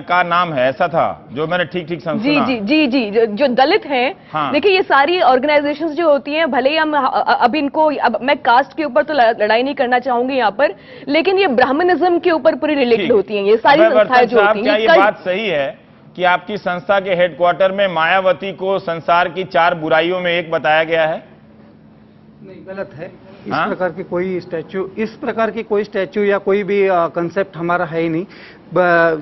का नाम है, ऐसा था जो मैंने ठीक सुना? जी, जो दलित हैं। हाँ। देखिए, ये सारी ऑर्गेनाइजेशंस जो होती हैं, भले ही हम अब इनको, अब मैं कास्ट के ऊपर तो लड़ाई नहीं करना चाहूंगी यहाँ पर, लेकिन ये ब्राह्मणिज्म के ऊपर पूरी रिलेटेड होती हैं ये सारी संस्थाएं जो होती हैं। ये बात सही है कि आपकी संस्था के हेडक्वार्टर में मायावती को संसार की 4 बुराइयों में एक बताया गया है? नहीं, गलत है। इस प्रकार की कोई स्टैच्यू या कोई भी कंसेप्ट हमारा है ही नहीं।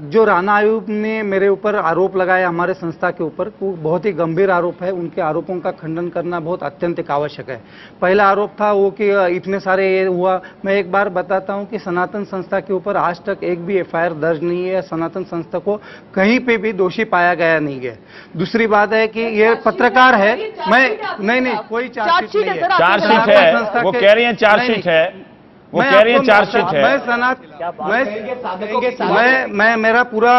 जो राना अयूब ने मेरे ऊपर आरोप लगाया हमारे संस्था के ऊपर, वो बहुत ही गंभीर आरोप है। उनके आरोपों का खंडन करना बहुत अत्यंत आवश्यक है। पहला आरोप था वो कि इतने सारे ये हुआ। मैं एक बार बताता हूं कि सनातन संस्था के ऊपर आज तक एक भी एफआईआर दर्ज नहीं है। सनातन संस्था को कहीं पे भी दोषी पाया गया नहीं है। दूसरी बात है कि ये पत्रकार है, मैं नहीं कोई चार्जशीट नहीं है। चार्जशीट है, वो कह रही है चार्जशीट है, वो कह रही है चार्जशीट है। मैं मेरा पूरा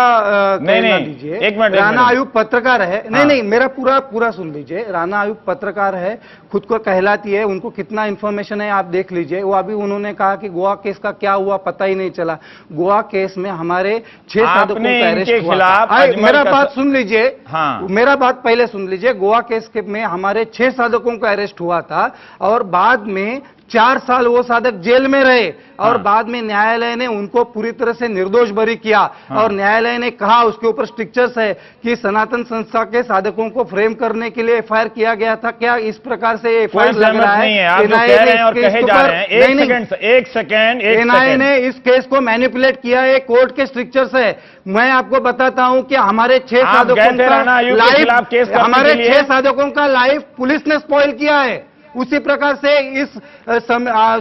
नहीं, एक मिनट। राना अयूब पत्रकार है। नहीं, मेरा पूरा सुन लीजिए। राना अयूब पत्रकार है, खुद को कहलाती है। उनको कितना इंफॉर्मेशन है आप देख लीजिए। वो अभी उन्होंने कहा कि गोवा केस का क्या हुआ पता ही नहीं चला। गोवा केस में हमारे 6 साधकों का अरेस्ट हुआ। मेरा बात सुन लीजिए। हाँ, मेरा बात पहले सुन लीजिए। गोवा केस में हमारे 6 साधकों का अरेस्ट हुआ था और बाद में 4 साल वो साधक जेल में रहे। और बाद में न्यायालय ने उनको पूरी तरह से निर्दोष बरी किया। और न्यायालय ने कहा, उसके ऊपर स्ट्रिक्चर्स है कि सनातन संस्था के साधकों को फ्रेम करने के लिए एफआईआर किया गया था। क्या इस प्रकार से एफआईआर लग रहा है? आप जो कह रहे हैं और कहे जा रहे हैं, एक सेकंड एनआईए ने इस केस को मैनिपुलेट किया है, कोर्ट के स्ट्रिक्चर्स है। मैं आपको बताता हूं कि हमारे 6 साधकों का लाइफ पुलिस ने स्पॉइल किया है। उसी प्रकार से इस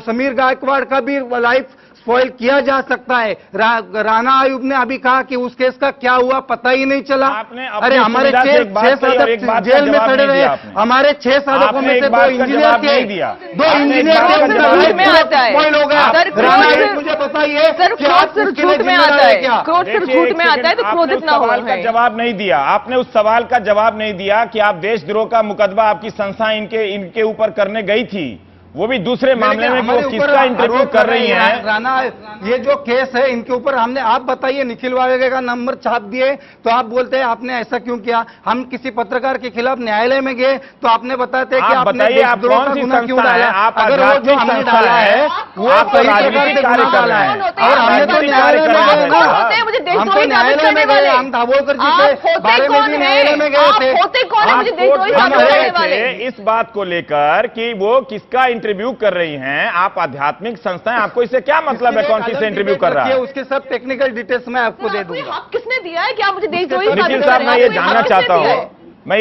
समीर गायकवाड़ का भी लाइफ स्पॉइल किया जा सकता है। राना अयूब ने अभी कहा कि उस केस का क्या हुआ पता ही नहीं चला। अरे हमारे 6 साधक जेल में सड़े रहे। हमारे 6 साधकों में से 2 इंजीनियर थे, 2 इंजीनियर स्पॉइल हो गया। राना अयूब, मुझे बताइए, झूठ में आता है क्या? झूठ में आता है तो क्रोधित ना हो। जवाब नहीं दिया आपने, उस सवाल का जवाब नहीं दिया कि आप देशद्रोह का मुकदमा आपकी संस्था इनके ऊपर करने गई थी, वो भी दूसरे मामले में वो किसका इंटरव्यू कर रही हैं? राना, ये जो केस है इनके ऊपर हमने, आप बताइए, निखिल वागे का नंबर छाप दिए तो आप बोलते हैं आपने ऐसा क्यों किया। हम किसी पत्रकार के खिलाफ न्यायालय में गए तो आपने बताते कि आपने देशद्रोह का गुना क्यों डाला। अगर वो जो हमने डाला है वो सही प्रकार से गुना डाला है और हमने तो न्यायालय में गए ना, हम तो न्यायालय में गए। हम दाभोलकर जी के बारे में भी न्यायालय में गए थे। इस बात को लेकर कि वो किसका इंटरव्यू कर रही हैं, आप आध्यात्मिक संस्थाएं, आपको इससे क्या मतलब है कौन सी से इंटरव्यू कर रहा है? उसके सब टेक्निकल डिटेल्स मैं आपको दे दूंगा। किसने दिया है? क्या मुझे देशद्रोही? निखिल साहब, मैं ये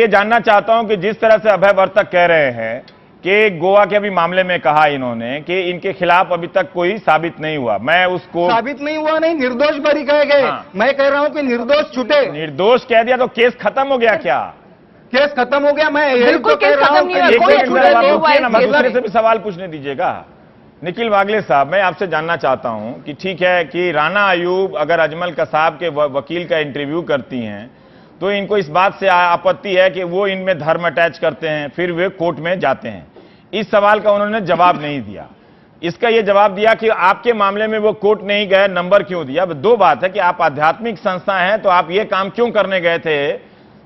जानना चाहता हूं कि जिस तरह से अभय वर्तक कह रहे हैं कि गोवा के अभी मामले में कहा इन्होंने कि इनके खिलाफ अभी तक कोई साबित नहीं हुआ, मैं उसको साबित नहीं हुआ नहीं, निर्दोष बरी कहे गए। मैं कह रहा हूं कि निर्दोष छूटे। निर्दोष कह दिया तो केस खत्म हो गया क्या? केस खत्म हो गया। मैं बिल्कुल केस खत्म नहीं हुआ। दूसरे से भी सवाल पूछने दीजिएगा। निखिल वागले साहब, मैं आपसे जानना चाहता हूं कि ठीक है कि राना अयूब अगर अजमल कसाब के वकील का इंटरव्यू करती हैं तो इनको इस बात से आपत्ति है कि वो इनमें धर्म अटैच करते हैं, फिर वे कोर्ट में जाते हैं। इस सवाल का उन्होंने जवाब नहीं दिया। इसका यह जवाब दिया कि आपके मामले में वो कोर्ट नहीं गए, नंबर क्यों दिया? अब 2 बात है कि आप आध्यात्मिक संस्था हैं तो आप ये काम क्यों करने गए थे,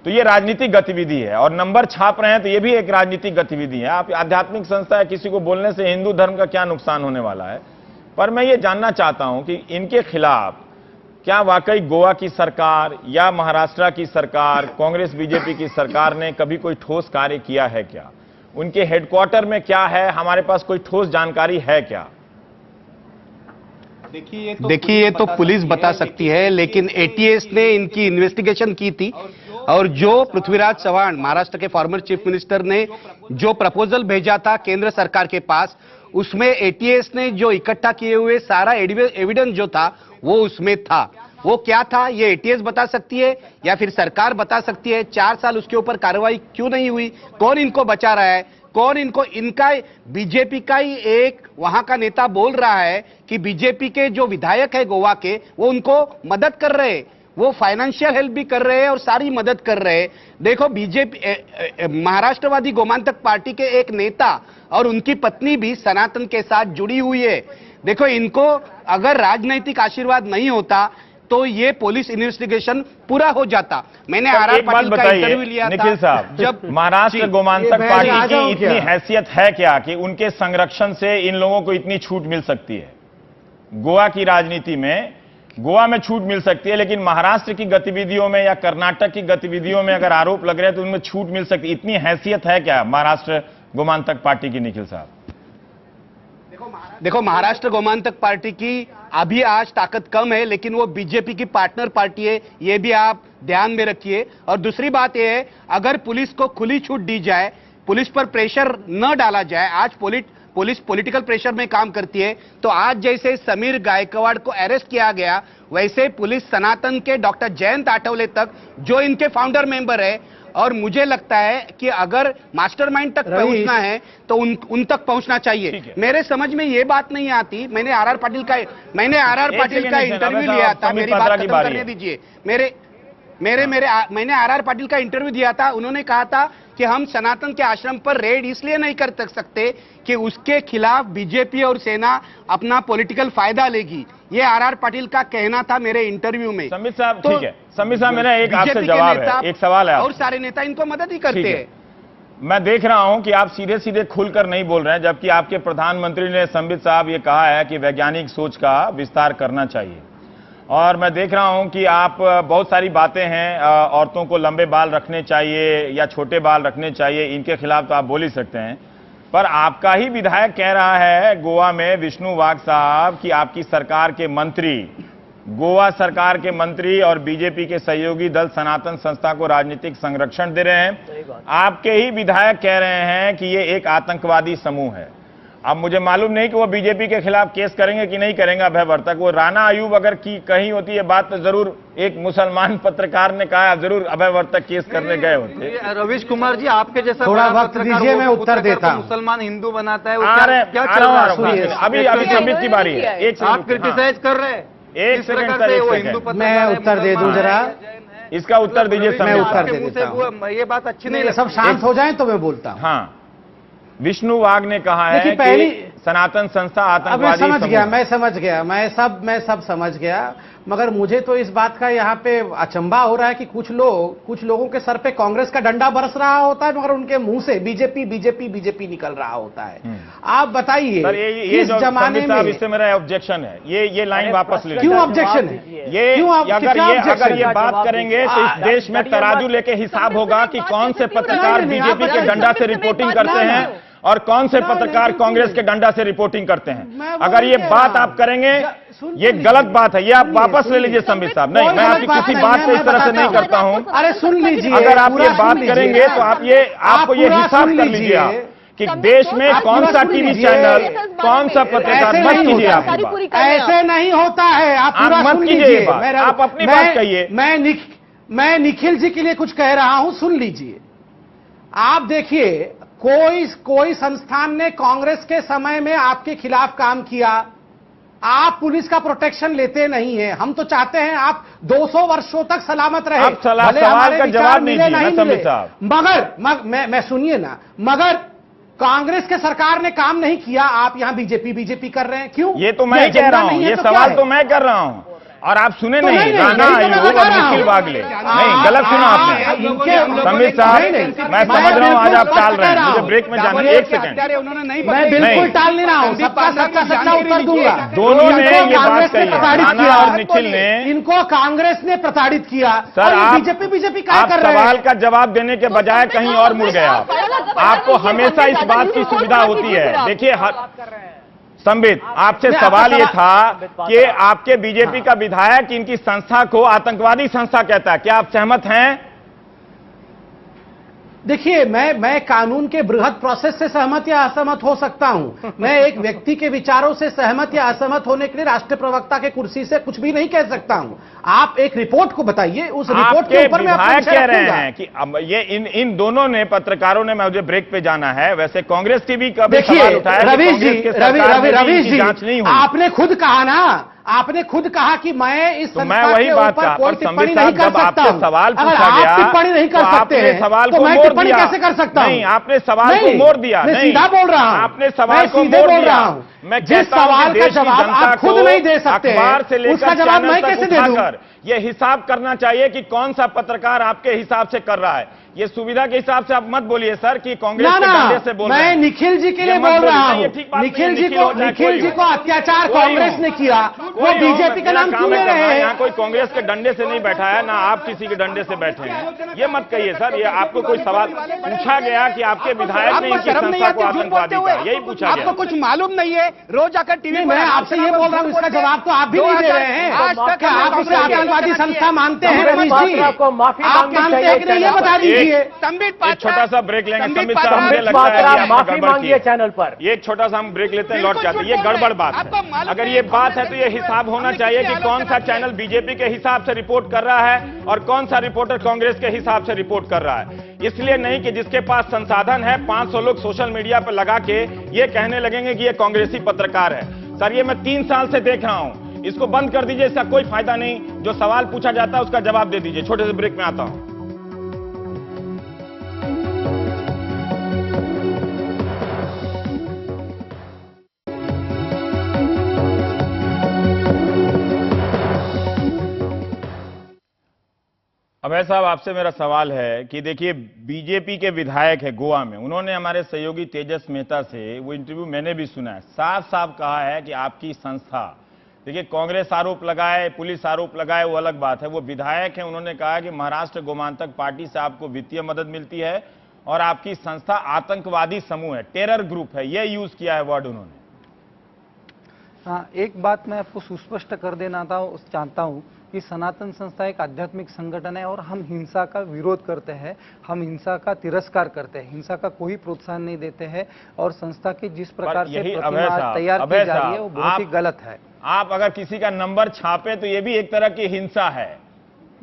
तो ये राजनीतिक गतिविधि है, और नंबर छाप रहे हैं तो ये भी एक राजनीतिक गतिविधि है। आप आध्यात्मिक संस्था है, किसी को बोलने से हिंदू धर्म का क्या नुकसान होने वाला है? पर मैं ये जानना चाहता हूं कि इनके खिलाफ क्या वाकई गोवा की सरकार या महाराष्ट्र की सरकार, कांग्रेस बीजेपी की सरकार ने कभी कोई ठोस कार्य किया है क्या? उनके हेडक्वार्टर में क्या है, हमारे पास कोई ठोस जानकारी है क्या? देखिए ये तो पुलिस बता सकती है, लेकिन एटीएस ने इनकी इन्वेस्टिगेशन की थी और जो पृथ्वीराज चव्हाण महाराष्ट्र के फॉर्मर चीफ मिनिस्टर ने जो प्रपोजल भेजा था केंद्र सरकार के पास, उसमें एटीएस ने जो इकट्ठा किए हुए सारा एविडेंस जो था वो उसमें था। वो क्या था ये एटीएस बता सकती है या फिर सरकार बता सकती है। 4 साल उसके ऊपर कार्रवाई क्यों नहीं हुई? कौन इनको बचा रहा है? कौन इनको, इनका बीजेपी का ही एक वहां का नेता बोल रहा है कि बीजेपी के जो विधायक है गोवा के वो उनको मदद कर रहे हैं, वो फाइनेंशियल हेल्प भी कर रहे हैं और सारी मदद कर रहे हैं। देखो बीजेपी महाराष्ट्रवादी गोमांतक पार्टी के एक नेता और उनकी पत्नी भी सनातन के साथ जुड़ी हुई है। देखो इनको अगर राजनीतिक आशीर्वाद नहीं होता तो ये पुलिस इन्वेस्टिगेशन पूरा हो जाता। मैंने आर पाटिल का इंटरव्यू लिया था निखिल साहब, जब महाराष्ट्र गोमांतक पार्टी की इतनी हैसियत है क्या कि उनके संरक्षण से इन लोगों को इतनी छूट मिल सकती है? गोवा की राजनीति में गोवा में छूट मिल सकती है, लेकिन महाराष्ट्र की गतिविधियों में या कर्नाटक की गतिविधियों में अगर आरोप लग रहे हैं तो उनमें छूट मिल सकती है। इतनी हैसियत है क्या महाराष्ट्र गोमांतक पार्टी की? निखिल साहब देखो महाराष्ट्र गोमांतक पार्टी की अभी आज ताकत कम है, लेकिन वो बीजेपी की पार्टनर पार्टी है, ये भी आप ध्यान में रखिए। और दूसरी बात यह है, अगर पुलिस को खुली छूट दी जाए, पुलिस पर प्रेशर न डाला जाए, आज पुलिस पॉलिटिकल प्रेशर में काम करती है, तो आज जैसे समीर गायकवाड़ को अरेस्ट किया गया, वैसे पुलिस सनातन के डॉक्टर जयंत आठवले तक जो इनके फाउंडर मेंबर है, और मुझे लगता है कि अगर मास्टरमाइंड तक पहुंचना है तो उन तक पहुंचना चाहिए। मेरे समझ में ये बात नहीं आती। मैंने आर पाटिल का इंटरव्यू लिया था। मेरी बात खत्म करने दीजिए। मैंने आर पाटिल का इंटरव्यू दिया था। उन्होंने कहा था कि हम सनातन के आश्रम पर रेड इसलिए नहीं कर सकते कि उसके खिलाफ बीजेपी और सेना अपना पॉलिटिकल फायदा लेगी। ये आर पाटिल का कहना था मेरे इंटरव्यू में। संबित साहब ठीक है। संबित साहब मेरा एक आपसे जवाब है, एक सवाल है। और सारे नेता इनको मदद ही करते हैं। मैं देख रहा हूं कि आप सीधे सीधे खुलकर नहीं बोल रहे हैं, जबकि आपके प्रधानमंत्री ने संबित साहब ये कहा है कि वैज्ञानिक सोच का विस्तार करना चाहिए। और मैं देख रहा हूं कि आप बहुत सारी बातें हैं, औरतों को लंबे बाल रखने चाहिए या छोटे बाल रखने चाहिए, इनके खिलाफ तो आप बोल ही सकते हैं। पर आपका ही विधायक कह रहा है गोवा में, विष्णु वाघ साहब, कि आपकी सरकार के मंत्री, गोवा सरकार के मंत्री और बीजेपी के सहयोगी दल सनातन संस्था को राजनीतिक संरक्षण दे रहे हैं। आपके ही विधायक कह रहे हैं कि ये एक आतंकवादी समूह है। अब मुझे मालूम नहीं कि वो बीजेपी के खिलाफ केस करेंगे कि नहीं करेंगे अभयवर्तक। वो राना अयूब अगर की कहीं होती है बात तो जरूर एक मुसलमान पत्रकार ने कहा, जरूर अभयवर्तक केस करने गए होते। रवीश कुमार जी, आपके जैसा थोड़ा वक्त दीजिए, मैं उत्तर देता हूं। मुसलमान हिंदू बनाता है, क्या चल रहा है? अभी संबित की बारी है। एक आप क्रिटिसाइज कर रहे हैं, एक सेकंड, मैं उत्तर दे दूं जरा। इसका उत्तर दीजिए। मैं उत्तर दे देता हूं। ये बात अच्छी नहीं, सब शांत हो जाएं तो मैं बोलता हूं। हाँ, विष्णु वाघ ने कहा है कि सनातन संस्था आतंकवादी समझ गया, मैं समझ गया, मैं सब समझ गया। मगर मुझे तो इस बात का यहाँ पे अचंभा हो रहा है कि कुछ लोगों के सर पे कांग्रेस का डंडा बरस रहा होता है, मगर उनके मुंह से बीजेपी निकल रहा होता है। आप बताइए किस जमाने में? इससे मेरा ऑब्जेक्शन है, ये लाइन वापस ले। क्यों ऑब्जेक्शन है? अगर ये बात करेंगे तो इस देश में तराजू लेके हिसाब होगा कि कौन से पत्रकार बीजेपी के डंडा से रिपोर्टिंग करते हैं और कौन से पत्रकार कांग्रेस के डंडा से रिपोर्टिंग करते हैं। अगर ये बात आप करेंगे, ये गलत बात है, ये आप वापस ले लीजिए संबित साहब। नहीं, मैं आपकी किसी बात पे इस तरह से नहीं करता हूं। अरे सुन लीजिए, अगर आप ये बात करेंगे तो आपको ये हिसाब कर लीजिए आप कि देश में कौन सा टीवी चैनल, कौन सा पत्रकार। मत कीजिए आप, ऐसे नहीं होता है। आप पूरा मत कीजिए, आप अपनी बात कहिए। मैं निखिल जी के लिए कुछ कह रहा हूं, सुन लीजिए। आप देखिए, कोई संस्थान ने कांग्रेस के समय में आपके खिलाफ काम किया, आप पुलिस का प्रोटेक्शन लेते नहीं हैं। हम तो चाहते हैं आप 200 वर्षों तक सलामत रहे। आप सवाल का जवाब नहीं साहब। मगर मैं सुनिए ना, मगर कांग्रेस के सरकार ने काम नहीं किया, आप यहां बीजेपी कर रहे हैं, क्यों? ये तो मैं कह रहा हूं, ये सवाल तो मैं कर रहा हूं। और आप सुने तो नहीं, नहीं, राणा यही तो मैं आयोग बता और रहा निखिल हूं। वागले, नहीं गलत सुना आपने। संबित साहब, मैं समझ रहा हूं आज आप टाल रहे हैं, मुझे ब्रेक में जाना है, 1 सेकंड। उन्होंने नहीं मैं बताया। बिल्कुल टाल नहीं रहा हूं, सबका सच्चा उत्तर दूंगा। दोनों ने इनको ये बात कांग्रेस ने कही है, प्रताड़ित राणा किया और निखिल ने। इनको कांग्रेस ने प्रताड़ित किया सर, और ये आप बीजेपी क्या आप कर रहे सवाल हैं? का जवाब देने के बजाय कहीं और मुड़ गए आप। आपको हमेशा इस बात की सुविधा होती है। देखिए संबित, आपसे नहीं, सवाल आपका ये था कि आपके बीजेपी का विधायक इनकी संस्था को आतंकवादी संस्था कहता है, क्या आप सहमत हैं? देखिए, मैं कानून के बृहद प्रोसेस से सहमत या असहमत हो सकता हूं। मैं एक व्यक्ति के विचारों से सहमत या असहमत होने के लिए राष्ट्रीय प्रवक्ता के कुर्सी से कुछ भी नहीं कह सकता हूं। आप एक रिपोर्ट को बताइए, उस रिपोर्ट के ऊपर मैं आपको विधायक विषय कह रहे रखूंगा। हैं कि अब ये इन दोनों ने, पत्रकारों ने, मुझे ब्रेक पे जाना है, वैसे कांग्रेस की भी कभी देखिए सवाल उठाया कि रवीश जी, कांग्रेस के सरकार में भी रवीश इनकी जी, जांच नहीं हुई। आपने खुद कहा ना, आपने खुद कहा कि मैं इस तो मैं संस्था वही के बात ऊपर कहा, कोई पर टिप्पणी संबित नहीं साहब कर जब सकता आपसे हूं। सवाल अगर पूछा आप गया टिप्पणी नहीं कर तो सकते आपने हैं सवाल तो को मैं मोड़ टिप्पणी दिया। कैसे कर सकता हूं? नहीं, आपने सवाल को नहीं, मोड़ दिया। मैं नहीं, सीधा बोल रहा हूं, आपने सवाल मैं को सीधे मोड़ बोल दिया। रहा हूं। मैं जिस कहता हूं कि सवाल का देश की जवाब जनता आप खुद को नहीं दे सकते हैं, अखबार से लेकर उसका जवाब चैनल मैं तक कैसे दे दूं? उठाकर ये हिसाब करना चाहिए कि कौन सा पत्रकार आपके हिसाब से कर रहा है। ये सुविधा के हिसाब से आप मत बोलिए सर कि कांग्रेस के डंडे से बोल रहे मैं हैं। निखिल जी के ये लिए मत बोल बोलिए। रहा नहीं, ये हूं। ठीक बात नहीं है। निखिल हो चाहे निखिल कोई जी हो। को अत्याचार कोई कांग्रेस हो। ने किया, वो कोई हो, बीजेपी का मेरा नाम काम क्यों है ले करना। रहे हैं? यहाँ कोई कांग्रेस के डंडे से नहीं बैठा है, ना आप किसी के डंडे से बैठे हैं। ये मत कहिए सर, ये आपको कोई सवाल पूछा गया कि आपके विधायक ने इनकी संस्था को आतंकवादी कहा, यही पूछा आपको गया। कुछ मालूम नहीं है, रोज आकर टीवी नहीं, पर मैं आपसे ये बोल रहा हूं, इसका जवाब तो आप भी नहीं दे रहे हैं। आज तक क्या आप इसे आतंकवादी संस्था मानते हैं रवीश जी? आपको माफी आप मांगनी मानते हैं चाहिए कि नहीं, ये चैनल बता पर। दीजिए। संबित एक छोटा सा ब्रेक लेंगे। संबित साहब, मुझे संबित लगता है कि पात्रा, आपने माफी गड़बड़ की मांगिए है। चैनल पर। ये एक छोटा सा हम ब्रेक लेते हैं, लौट के आते हैं। ये बिल्कुल गड़बड़ बात आपको है। मालूम अगर नहीं ये है, बात है तो ये हिसाब होना चाहिए कि कौन सा चैनल बीजेपी के हिसाब से रिपोर्ट कर रहा है और कौन सा रिपोर्टर कांग्रेस के हिसाब से रिपोर्ट कर रहा है। इसलिए नहीं कि जिसके पास संसाधन है 500 लोग सोशल मीडिया पर लगा के ये कहने लगेंगे कि ये कांग्रेसी पत्रकार है। सर, ये मैं 3 साल से देख रहा हूं, इसको बंद कर दीजिए, इसका कोई फायदा नहीं। जो सवाल पूछा जाता है उसका जवाब दे दीजिए। छोटे से ब्रेक में आता हूं। अभय साहब, आपसे मेरा सवाल है कि देखिए, बीजेपी के विधायक है गोवा में, उन्होंने हमारे सहयोगी तेजस मेहता से वो इंटरव्यू मैंने भी सुना है, साफ साफ कहा है कि आपकी संस्था, देखिए कांग्रेस आरोप लगाए, पुलिस आरोप लगाए, वो अलग बात है, वो विधायक है, उन्होंने कहा कि महाराष्ट्र गोमांतक पार्टी से आपको वित्तीय मदद मिलती है और आपकी संस्था आतंकवादी समूह है, टेरर ग्रुप है, ये यूज किया है वर्ड उन्होंने। हाँ, एक बात मैं आपको सुस्पष्ट कर देना चाहता हूँ कि सनातन संस्था एक आध्यात्मिक संगठन है और हम हिंसा का विरोध करते हैं, हम हिंसा का तिरस्कार करते हैं, हिंसा का कोई प्रोत्साहन नहीं देते हैं और संस्था की जिस प्रकार से प्रतिमा तैयार की जा रही है वो बहुत ही गलत है। आप अगर किसी का नंबर छापे तो ये भी एक तरह की हिंसा है,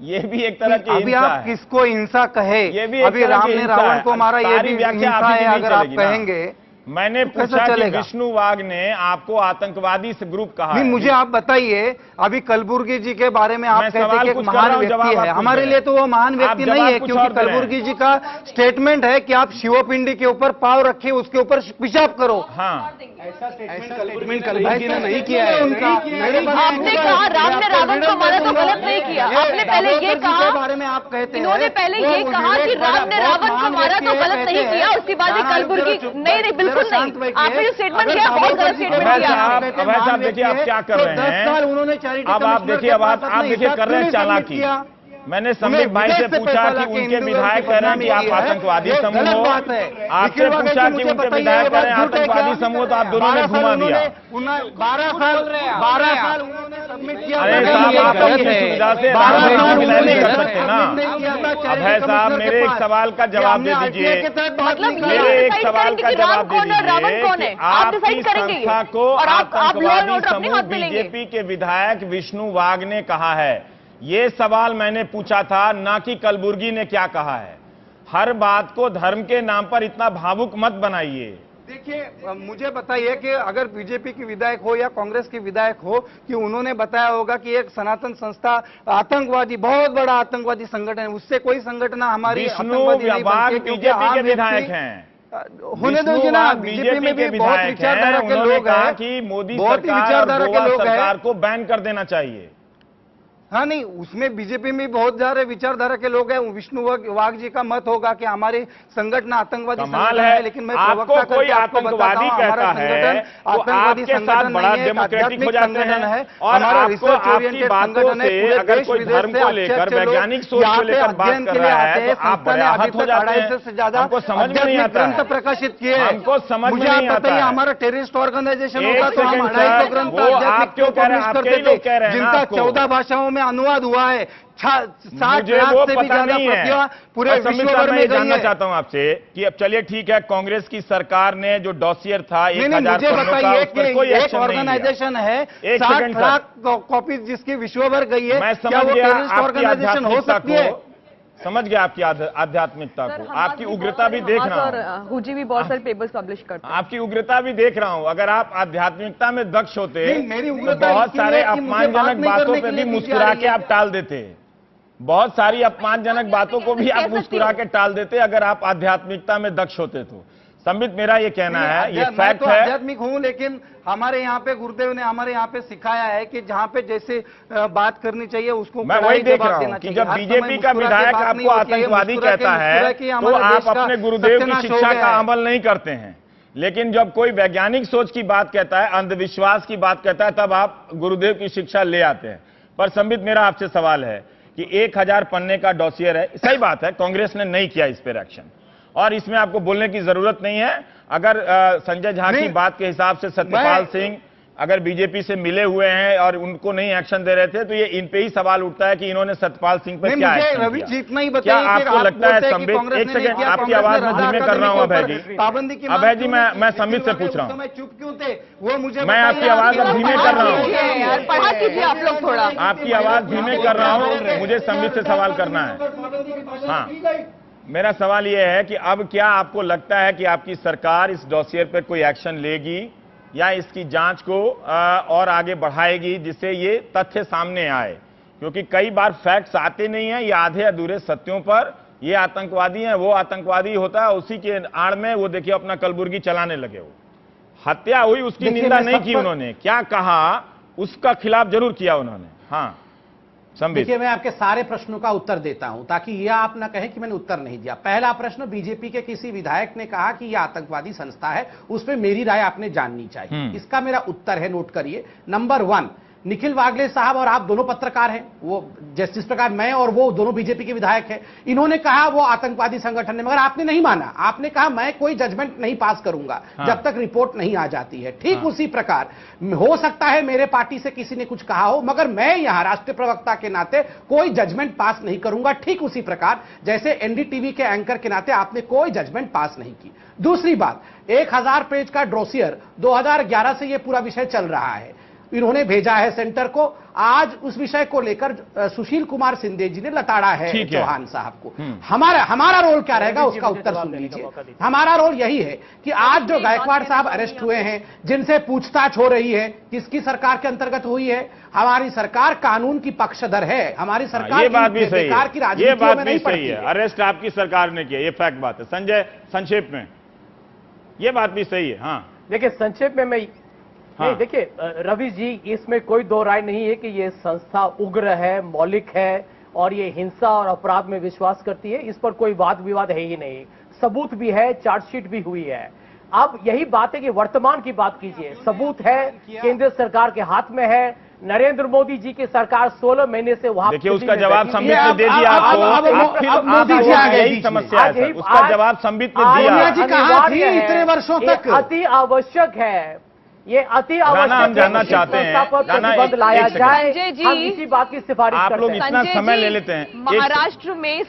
ये भी एक तरह की अभी हिंसा आप है। किसको हिंसा कहे? ये भी एक अभी तरह राम की ने हिंसा रावण है। को मारा, ये सारी भी व्याख्या हिंसा अभी है भी नहीं अगर आप चलेगी ना। कहेंगे। मैंने तो कैसे पूछा कि चलेगा? विष्णु वाघ ने आपको आतंकवादी से ग्रुप कहा नहीं, है। मुझे आप बताइए, अभी कलबुर्गी जी के बारे में आप मैं कहते हैं सवाल कि एक पूछ कर महान रहा हूं, जवाब व्यक्ति आप है, पूछ हमारे रहे लिए हैं। तो वो महान व्यक्ति आप नहीं जवाब है, कुछ क्योंकि और दे रहे हैं। कलबुर्गी जी का स्टेटमेंट है कि आप शिवपिंडी के ऊपर पाव रखिए, उसके ऊपर पेशाब करो। हाँ, स्टेटमेंट कलबुर्गी ने नहीं किया है उनका आपने कहा राम ने रावण को मारा तो गलत नहीं किया, आपने पहले ये कहा, के बारे में आप कहते हैं, इन्होंने पहले ये कहा कि राम ने रावण को मारा तो गलत नहीं किया, उसके बाद ही कलबुर्गी, नहीं बिल्कुल नहीं, आपने जो स्टेटमेंट किया बहुत गलत स्टेटमेंट अभय किया। साहब देखिए आप क्या कर रहे हैं। उन्होंने अब आप देखिए, अब आप देखिए कर रहे हैं चालाकी। मैंने संबित भाई से पूछा कि उनके विधायक कह रहे हैं कि आप आतंकवादी समूह हो, आपसे पूछा कि उनके विधायक कह रहे हैं आतंकवादी समूह, तो आप दोनों ने घुमा दिया। 12 साल उन्होंने सबमिट किया। अरे साहब, आप अपनी सुविधा से राजनीति नहीं कर सकते ना। अभय साहब, मेरे एक सवाल का जवाब दे दीजिए, मतलब मेरे एक सवाल का जवाब दे कौन दीजिए है, कि आप आपकी डिसाइड करेंगे संस्था को और आप लॉ एंड आतंकवादी ऑर्डर अपने समूह हाथ में लेंगे। बीजेपी के विधायक विष्णु वाघ ने कहा है। ये सवाल मैंने पूछा था, ना कि कलबुर्गी ने क्या कहा है। हर बात को धर्म के नाम पर इतना भावुक मत बनाइए। देखिए, मुझे बताइए कि अगर बीजेपी की विधायक हो या कांग्रेस की विधायक हो, कि उन्होंने बताया होगा कि एक सनातन संस्था आतंकवादी, बहुत बड़ा आतंकवादी संगठन है, उससे कोई संगठन हमारी विष्णु आतंकवादी नहीं वाघ बनती, क्योंकि बीजेपी आम के व्यक्ति- विधायक हैं। होने दो जी ना, बीजेपी में भी बहुत विचारधारा के उन्होंने लोग कहा हैं कि मोदी बहुत ही सरकार और विचारधारा के गोवा लोग हैं। सरकार को बैन कर देना चाहिए। हाँ नहीं, उसमें बीजेपी में बहुत सारे विचारधारा के लोग हैं। विष्णु वाघ जी का मत होगा कि हमारे संगठन आतंकवादी कमाल संगठन है, लेकिन मैं आपको प्रवक्ता कोई करके आपको आतंकवादी बताता हूं, कहता हमारा है संगठन तो आतंकवादी आपके साथ संगठन बड़ा नहीं है, एक डेमोक्रेटिक हो आध्यात्मिक जाते संगठन हैं। है और हमारा आपको रिसर्च आपकी ओरिएंटेड बातों संगठन है। से पूरे अगर देश कोई विदेश धर्म से को अच्छे लेकर अच्छे लोग वैज्ञानिक सोच यहाँ को पे लेकर बात अध्ययन कर के लिए रहा आते है हैं। तो आप संस्था बड़े ने आहत अभी हो तक जाते 250 से हैं। ज्यादा हमको समझ में नहीं आध्यात्मिक आता ग्रंथ है, प्रकाशित किए हैं। हमको समझ में मुझे नहीं आप आता बताइए, है। हमारा टेररिस्ट ऑर्गेनाइजेशन एक होता तो हम सेकंड 250 सर, ग्रंथ वो आप आध्यात्मिक क्यों कह रहे हैं? पब्लिश आपके करते ही लोग थे, कह रहे हैं ना जिनका आपको। 14 भाषाओं में अनुवाद हुआ है। 60 मुझे लाख वो से भी पता ज्यादा नहीं है। प्रतिभा पूरे और संबित विश्व साहब, भर मैं में ये गई जानना है। चाहता हूं आपसे कि अब चलिए ठीक है, कांग्रेस की सरकार ने जो डॉसियर था नहीं 1000 मुझे पन्नों का, बताइए उस पर कोई कि एक एक्शन नहीं लिया। ऑर्गेनाइजेशन है एक 60 सेकंड सर। लाख कॉपीज जिसकी विश्व भर गई है, मैं क्या समझ वो गया टेररिस्ट आपकी ऑर्गेनाइजेशन हो आध्यात्मिकता सकती है? को, समझ गया आपकी आध्यात्मिकता सर, को, हमास आपकी भी उग्रता बहुत भी सारे देख हमास रहा और हूं, हुजी भी बहुत सारे पेपर्स पब्लिश करते हैं। आपकी उग्रता भी देख रहा हूं। अगर आप आध्यात्मिकता में दक्ष होते नहीं, मेरी तो उग्रता बहुत इसके सारे लिए कि मुझे बात अपमानजनक नहीं बातों करने पे के भी लिए मुस्कुरा पीछे के आ आप टाल देते। बहुत सारी अपमानजनक बातों को भी आप मुस्कुरा के टाल देते अगर आप आध्यात्मिकता में दक्ष होते तो। संबित, मेरा ये कहना है, ये मैं फैक्ट तो है। आध्यात्मिक हूँ, लेकिन हमारे यहाँ पे गुरुदेव ने हमारे यहाँ पे सिखाया है कि जहाँ पे जैसे बात करनी चाहिए उसको मैं कड़ाई वही देख जवाब रहा देना हूं कि चाहिए। जब हर बीजेपी समय का मुस्कुरा के विधायक बात नहीं आपको होती है। आतंकवादी मुस्कुरा के कहता है मुस्कुरा के तो हमारे आप देश का अपने गुरुदेव की सत्यानाश हो शिक्षा गया का है। अमल नहीं करते हैं। लेकिन जब कोई वैज्ञानिक सोच की बात कहता है, अंधविश्वास की बात कहता है, तब आप गुरुदेव की शिक्षा ले आते हैं। पर संबित, मेरा आपसे सवाल है कि 1000 पन्ने का डॉसियर है, सही बात है, कांग्रेस ने नहीं किया इस पर एक्शन, और इसमें आपको बोलने की जरूरत नहीं है। अगर संजय झा की बात के हिसाब से सत्यपाल सिंह अगर बीजेपी से मिले हुए हैं और उनको नहीं एक्शन दे रहे थे, तो ये इन पे ही सवाल उठता है कि इन्होंने सत्यपाल सिंह पे क्या एक्शन रवि किया। जी इतना ही क्या बताइए कि आपको आप लगता है बोलते हैं कि संबित, कांग्रेस एक ने नहीं सेकंड, किया, आपकी कांग्रेस आवाज ने में राधा धीमे कर रहा हूं अकादमी अभय के जी। ऊपर पाबंदी की अभय जी, मैं संबित से पूछ रहा उस हूं, समय चुप क्यों थे वो मुझे मैं आपकी आवाज अब धीमे कर रहा हूं, यार पढ़ा कीजिए आप लोग थोड़ा। आपकी आवाज धीमे कर रहा हूं, मुझे संबित से सवाल करना है। हाँ, मेरा सवाल यह है कि अब क्या आपको लगता है कि आपकी सरकार इस डॉसियर पर कोई एक्शन लेगी या इसकी जांच को और आगे बढ़ाएगी जिससे ये तथ्य सामने आए? क्योंकि कई बार फैक्ट्स आते नहीं हैं, ये आधे अधूरे सत्यों पर ये आतंकवादी हैं, वो आतंकवादी होता है, उसी के आड़ में वो देखिए अपना कलबुर्गी चलाने लगे। वो हत्या हुई, उसकी निंदा नहीं की उन्होंने, क्या कहा उसका खिलाफ जरूर किया उन्होंने। हाँ संबित, देखिए, मैं आपके सारे प्रश्नों का उत्तर देता हूं ताकि यह आप ना कहें कि मैंने उत्तर नहीं दिया। पहला प्रश्न, बीजेपी के किसी विधायक ने कहा कि यह आतंकवादी संस्था है, उस पर मेरी राय आपने जाननी चाहिए। इसका मेरा उत्तर है, नोट करिए। नंबर 1, निखिल वागले साहब और आप दोनों पत्रकार हैं, वो जिस प्रकार मैं और वो दोनों बीजेपी के विधायक हैं, इन्होंने कहा वो आतंकवादी संगठन है, मगर आपने नहीं माना। आपने कहा मैं कोई जजमेंट नहीं पास करूंगा जब तक रिपोर्ट नहीं आ जाती है। ठीक उसी प्रकार हो सकता है मेरे पार्टी से किसी ने कुछ कहा हो, मगर मैं यहां राष्ट्रीय प्रवक्ता के नाते कोई जजमेंट पास नहीं करूंगा। ठीक उसी प्रकार जैसे एनडीटीवी के एंकर के नाते आपने कोई जजमेंट पास नहीं की। दूसरी बात, 1000 पेज का डॉसियर 2011 से यह पूरा विषय चल रहा है, इन्होंने भेजा है सेंटर को। आज उस विषय को लेकर सुशील कुमार सिंधे जी ने लताड़ा है चौहान साहब को। हमारा रोल क्या रहेगा उसका उत्तर सुन लीजिए। हमारा रोल यही है कि आज जो गायकवाड़ साहब अरेस्ट हुए हैं, जिनसे पूछताछ हो रही है, किसकी सरकार के अंतर्गत हुई है? हमारी सरकार कानून की पक्षधर है। हमारी सरकार ये बात भी सही है, की राजनीतियों में नहीं पड़ती है। अरेस्ट आपकी सरकार ने किया, ये फैक्ट बात है। संजय, संक्षेप में, ये बात भी सही है। हाँ देखिए, संक्षेप में मैं नहीं, देखिए रवि जी, इसमें कोई दो राय नहीं है कि ये संस्था उग्र है, मौलिक है और ये हिंसा और अपराध में विश्वास करती है। इस पर कोई वाद विवाद है ही नहीं, सबूत भी है, चार्जशीट भी हुई है। अब यही बात है कि वर्तमान की बात कीजिए, सबूत है, केंद्र सरकार के हाथ में है, नरेंद्र मोदी जी की सरकार 16 महीने से वहां, देखिए उसका जवाब संबित ने दे दिया आपको। मोदी जी आ गए, यही समस्या है सर, उसका जवाब संबित ने दिया। सोनिया जी कहाँ थी इतने वर्षों तक? अति आवश्यक है, ये अति आवश्यक हम जानना चाहते हैं, प्रतिबंध लाया जाए। संजय जी, हम इसी बात की सिफारिश आप करते लोग हैं। इतना समय ले लेते हैं। महाराष्ट्र में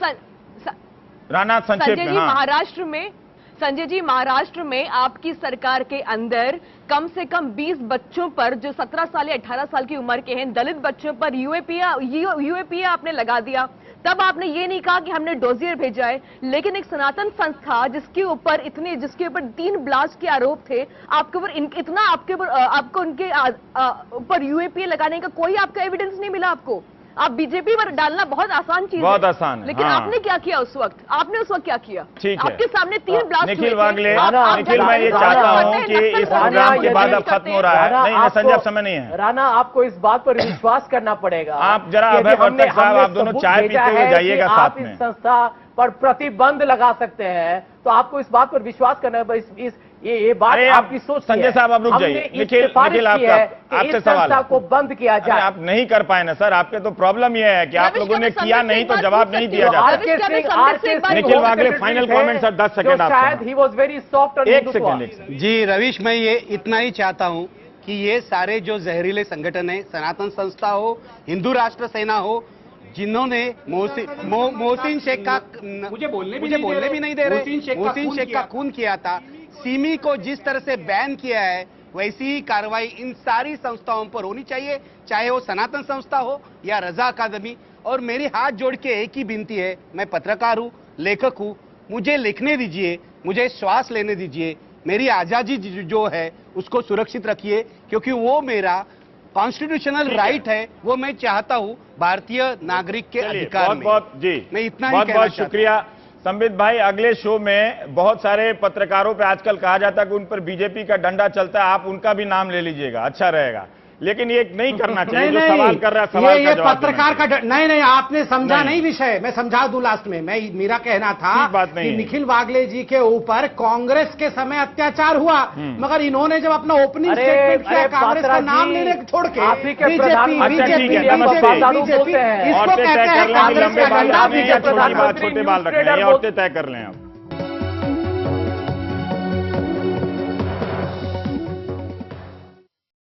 राणा, संक्षेप संजय में। जी, हाँ। संजय जी, महाराष्ट्र में आपकी सरकार के अंदर कम से कम 20 बच्चों पर, जो 17 साल या 18 साल की उम्र के हैं, दलित बच्चों पर यूएपीए आपने लगा दिया। तब आपने ये नहीं कहा कि हमने डोजियर भेजा है, लेकिन एक सनातन संस्था जिसके ऊपर 3 ब्लास्ट के आरोप थे, आपके ऊपर इतना आपको उनके ऊपर यूएपीए लगाने का कोई आपका एविडेंस नहीं मिला आपको। आप बीजेपी पर डालना बहुत आसान चीज बहुत है, आसान है, लेकिन हाँ। आपने क्या किया उस वक्त? आपने उस वक्त क्या किया? ठीक है। आपके सामने 3 ब्लास्ट हुए निखिल थे। वागले, आप निखिल जब मैं ये बात चाहता करते हूँ हैं, कि नक्सल इस को प्रोग्राम के यदि बाद अब करते खत्म हो हैं। रहा है। राणा, नहीं नहीं, आपको- संजय अब समय नहीं है। राणा, आपको इस बात पर विश्वास करना पड़ेगा। आप जरा कि यदि अभय हमने- वर्तक साहब, हमने आप दोनों सबूत चाय भेजा पीते हुए है जाइएगा कि साथ आप में। इस संस्था पर प्रतिबंध लगा सकते हैं, तो आपको इस बात पर विश्वास करना है। ये बात अरे आपकी सोच की है। संजय साहब, आप रुक हमने जाइए। इस निखिल, सिफारिश निखिल, की है कि आपसे इस सवाल संस्था है। को बंद किया अरे जाए। आप नहीं कर पाए ना सर, आपके तो प्रॉब्लम ये है कि आप रविश, लोगों ने क्या मैं किया संजय से नहीं एक तो बात जवाब पूछ नहीं सकती दिया हूँ? जाता। रविश, क्या मैं संजय से एक बात निखिल पूछ वागले, सकती हूँ? फाइनल कमेंट सर, 10 सेकंड जो आपसे। शायद ही वॉज वेरी सॉफ्ट और एक सेकंड। जी रविश, मैं ये इतना ही चाहता हूं कि ये सारे जो जहरीले संगठन है, सनातन संस्था हो, हिंदू राष्ट्र सेना हो, जिन्होंने मोहसिन शेख का मुझे बोलने भी नहीं दे रहे, मोहसिन शेख का खून किया था, सिमी को जिस तरह से बैन किया है, वैसी ही कार्रवाई इन सारी संस्थाओं पर होनी चाहिए, चाहे वो सनातन संस्था हो या रजा अकादमी। और मेरी हाथ जोड़ के एक ही विनती है, मैं पत्रकार हूं, लेखक हूं, मुझे लिखने दीजिए, मुझे श्वास लेने दीजिए, मेरी आजादी जो है उसको सुरक्षित रखिए, क्योंकि वो मेरा कॉन्स्टिट्यूशनल राइट है, वो मैं चाहता हूं भारतीय नागरिक के अधिकार बहुत में। बहुत जी, मैं इतना ही बहुत कहना बहुत चाहता हूं। शुक्रिया संबित भाई। अगले शो में बहुत सारे पत्रकारों पे आजकल कहा जाता है कि उन पर बीजेपी का डंडा चलता है, आप उनका भी नाम ले लीजिएगा, अच्छा रहेगा। लेकिन ये नहीं करना चाहिए। जो सवाल कर रहा है, सवाल ये का जवाब पत्रकार का नहीं नहीं, आपने समझा नहीं। नहीं विषय। मैं समझा दूं लास्ट में। मेरा कहना था ठीक बात नहीं कि है। निखिल वागले जी के ऊपर कांग्रेस के समय अत्याचार हुआ, मगर इन्होंने जब अपना ओपनिंग अरे, स्टेटमेंट किया अरे, कांग्रेस का पात्रा नाम जी, लेने छोड़ के आप ही के बीजेपी प्रधानमंत्री अच्छा, ठीक है, नमस्ते। बोलते हैं। इसको औरतें कहते तय हैं कर लें, कांग्रेस लंबे का बाल डंडा रखने हैं या बीजेपी छोटी बात, प्रधानमंत्री छोटे बाल न्यूज़ रखने हैं, ट्रेडर ये औरतें तय कर लें आप।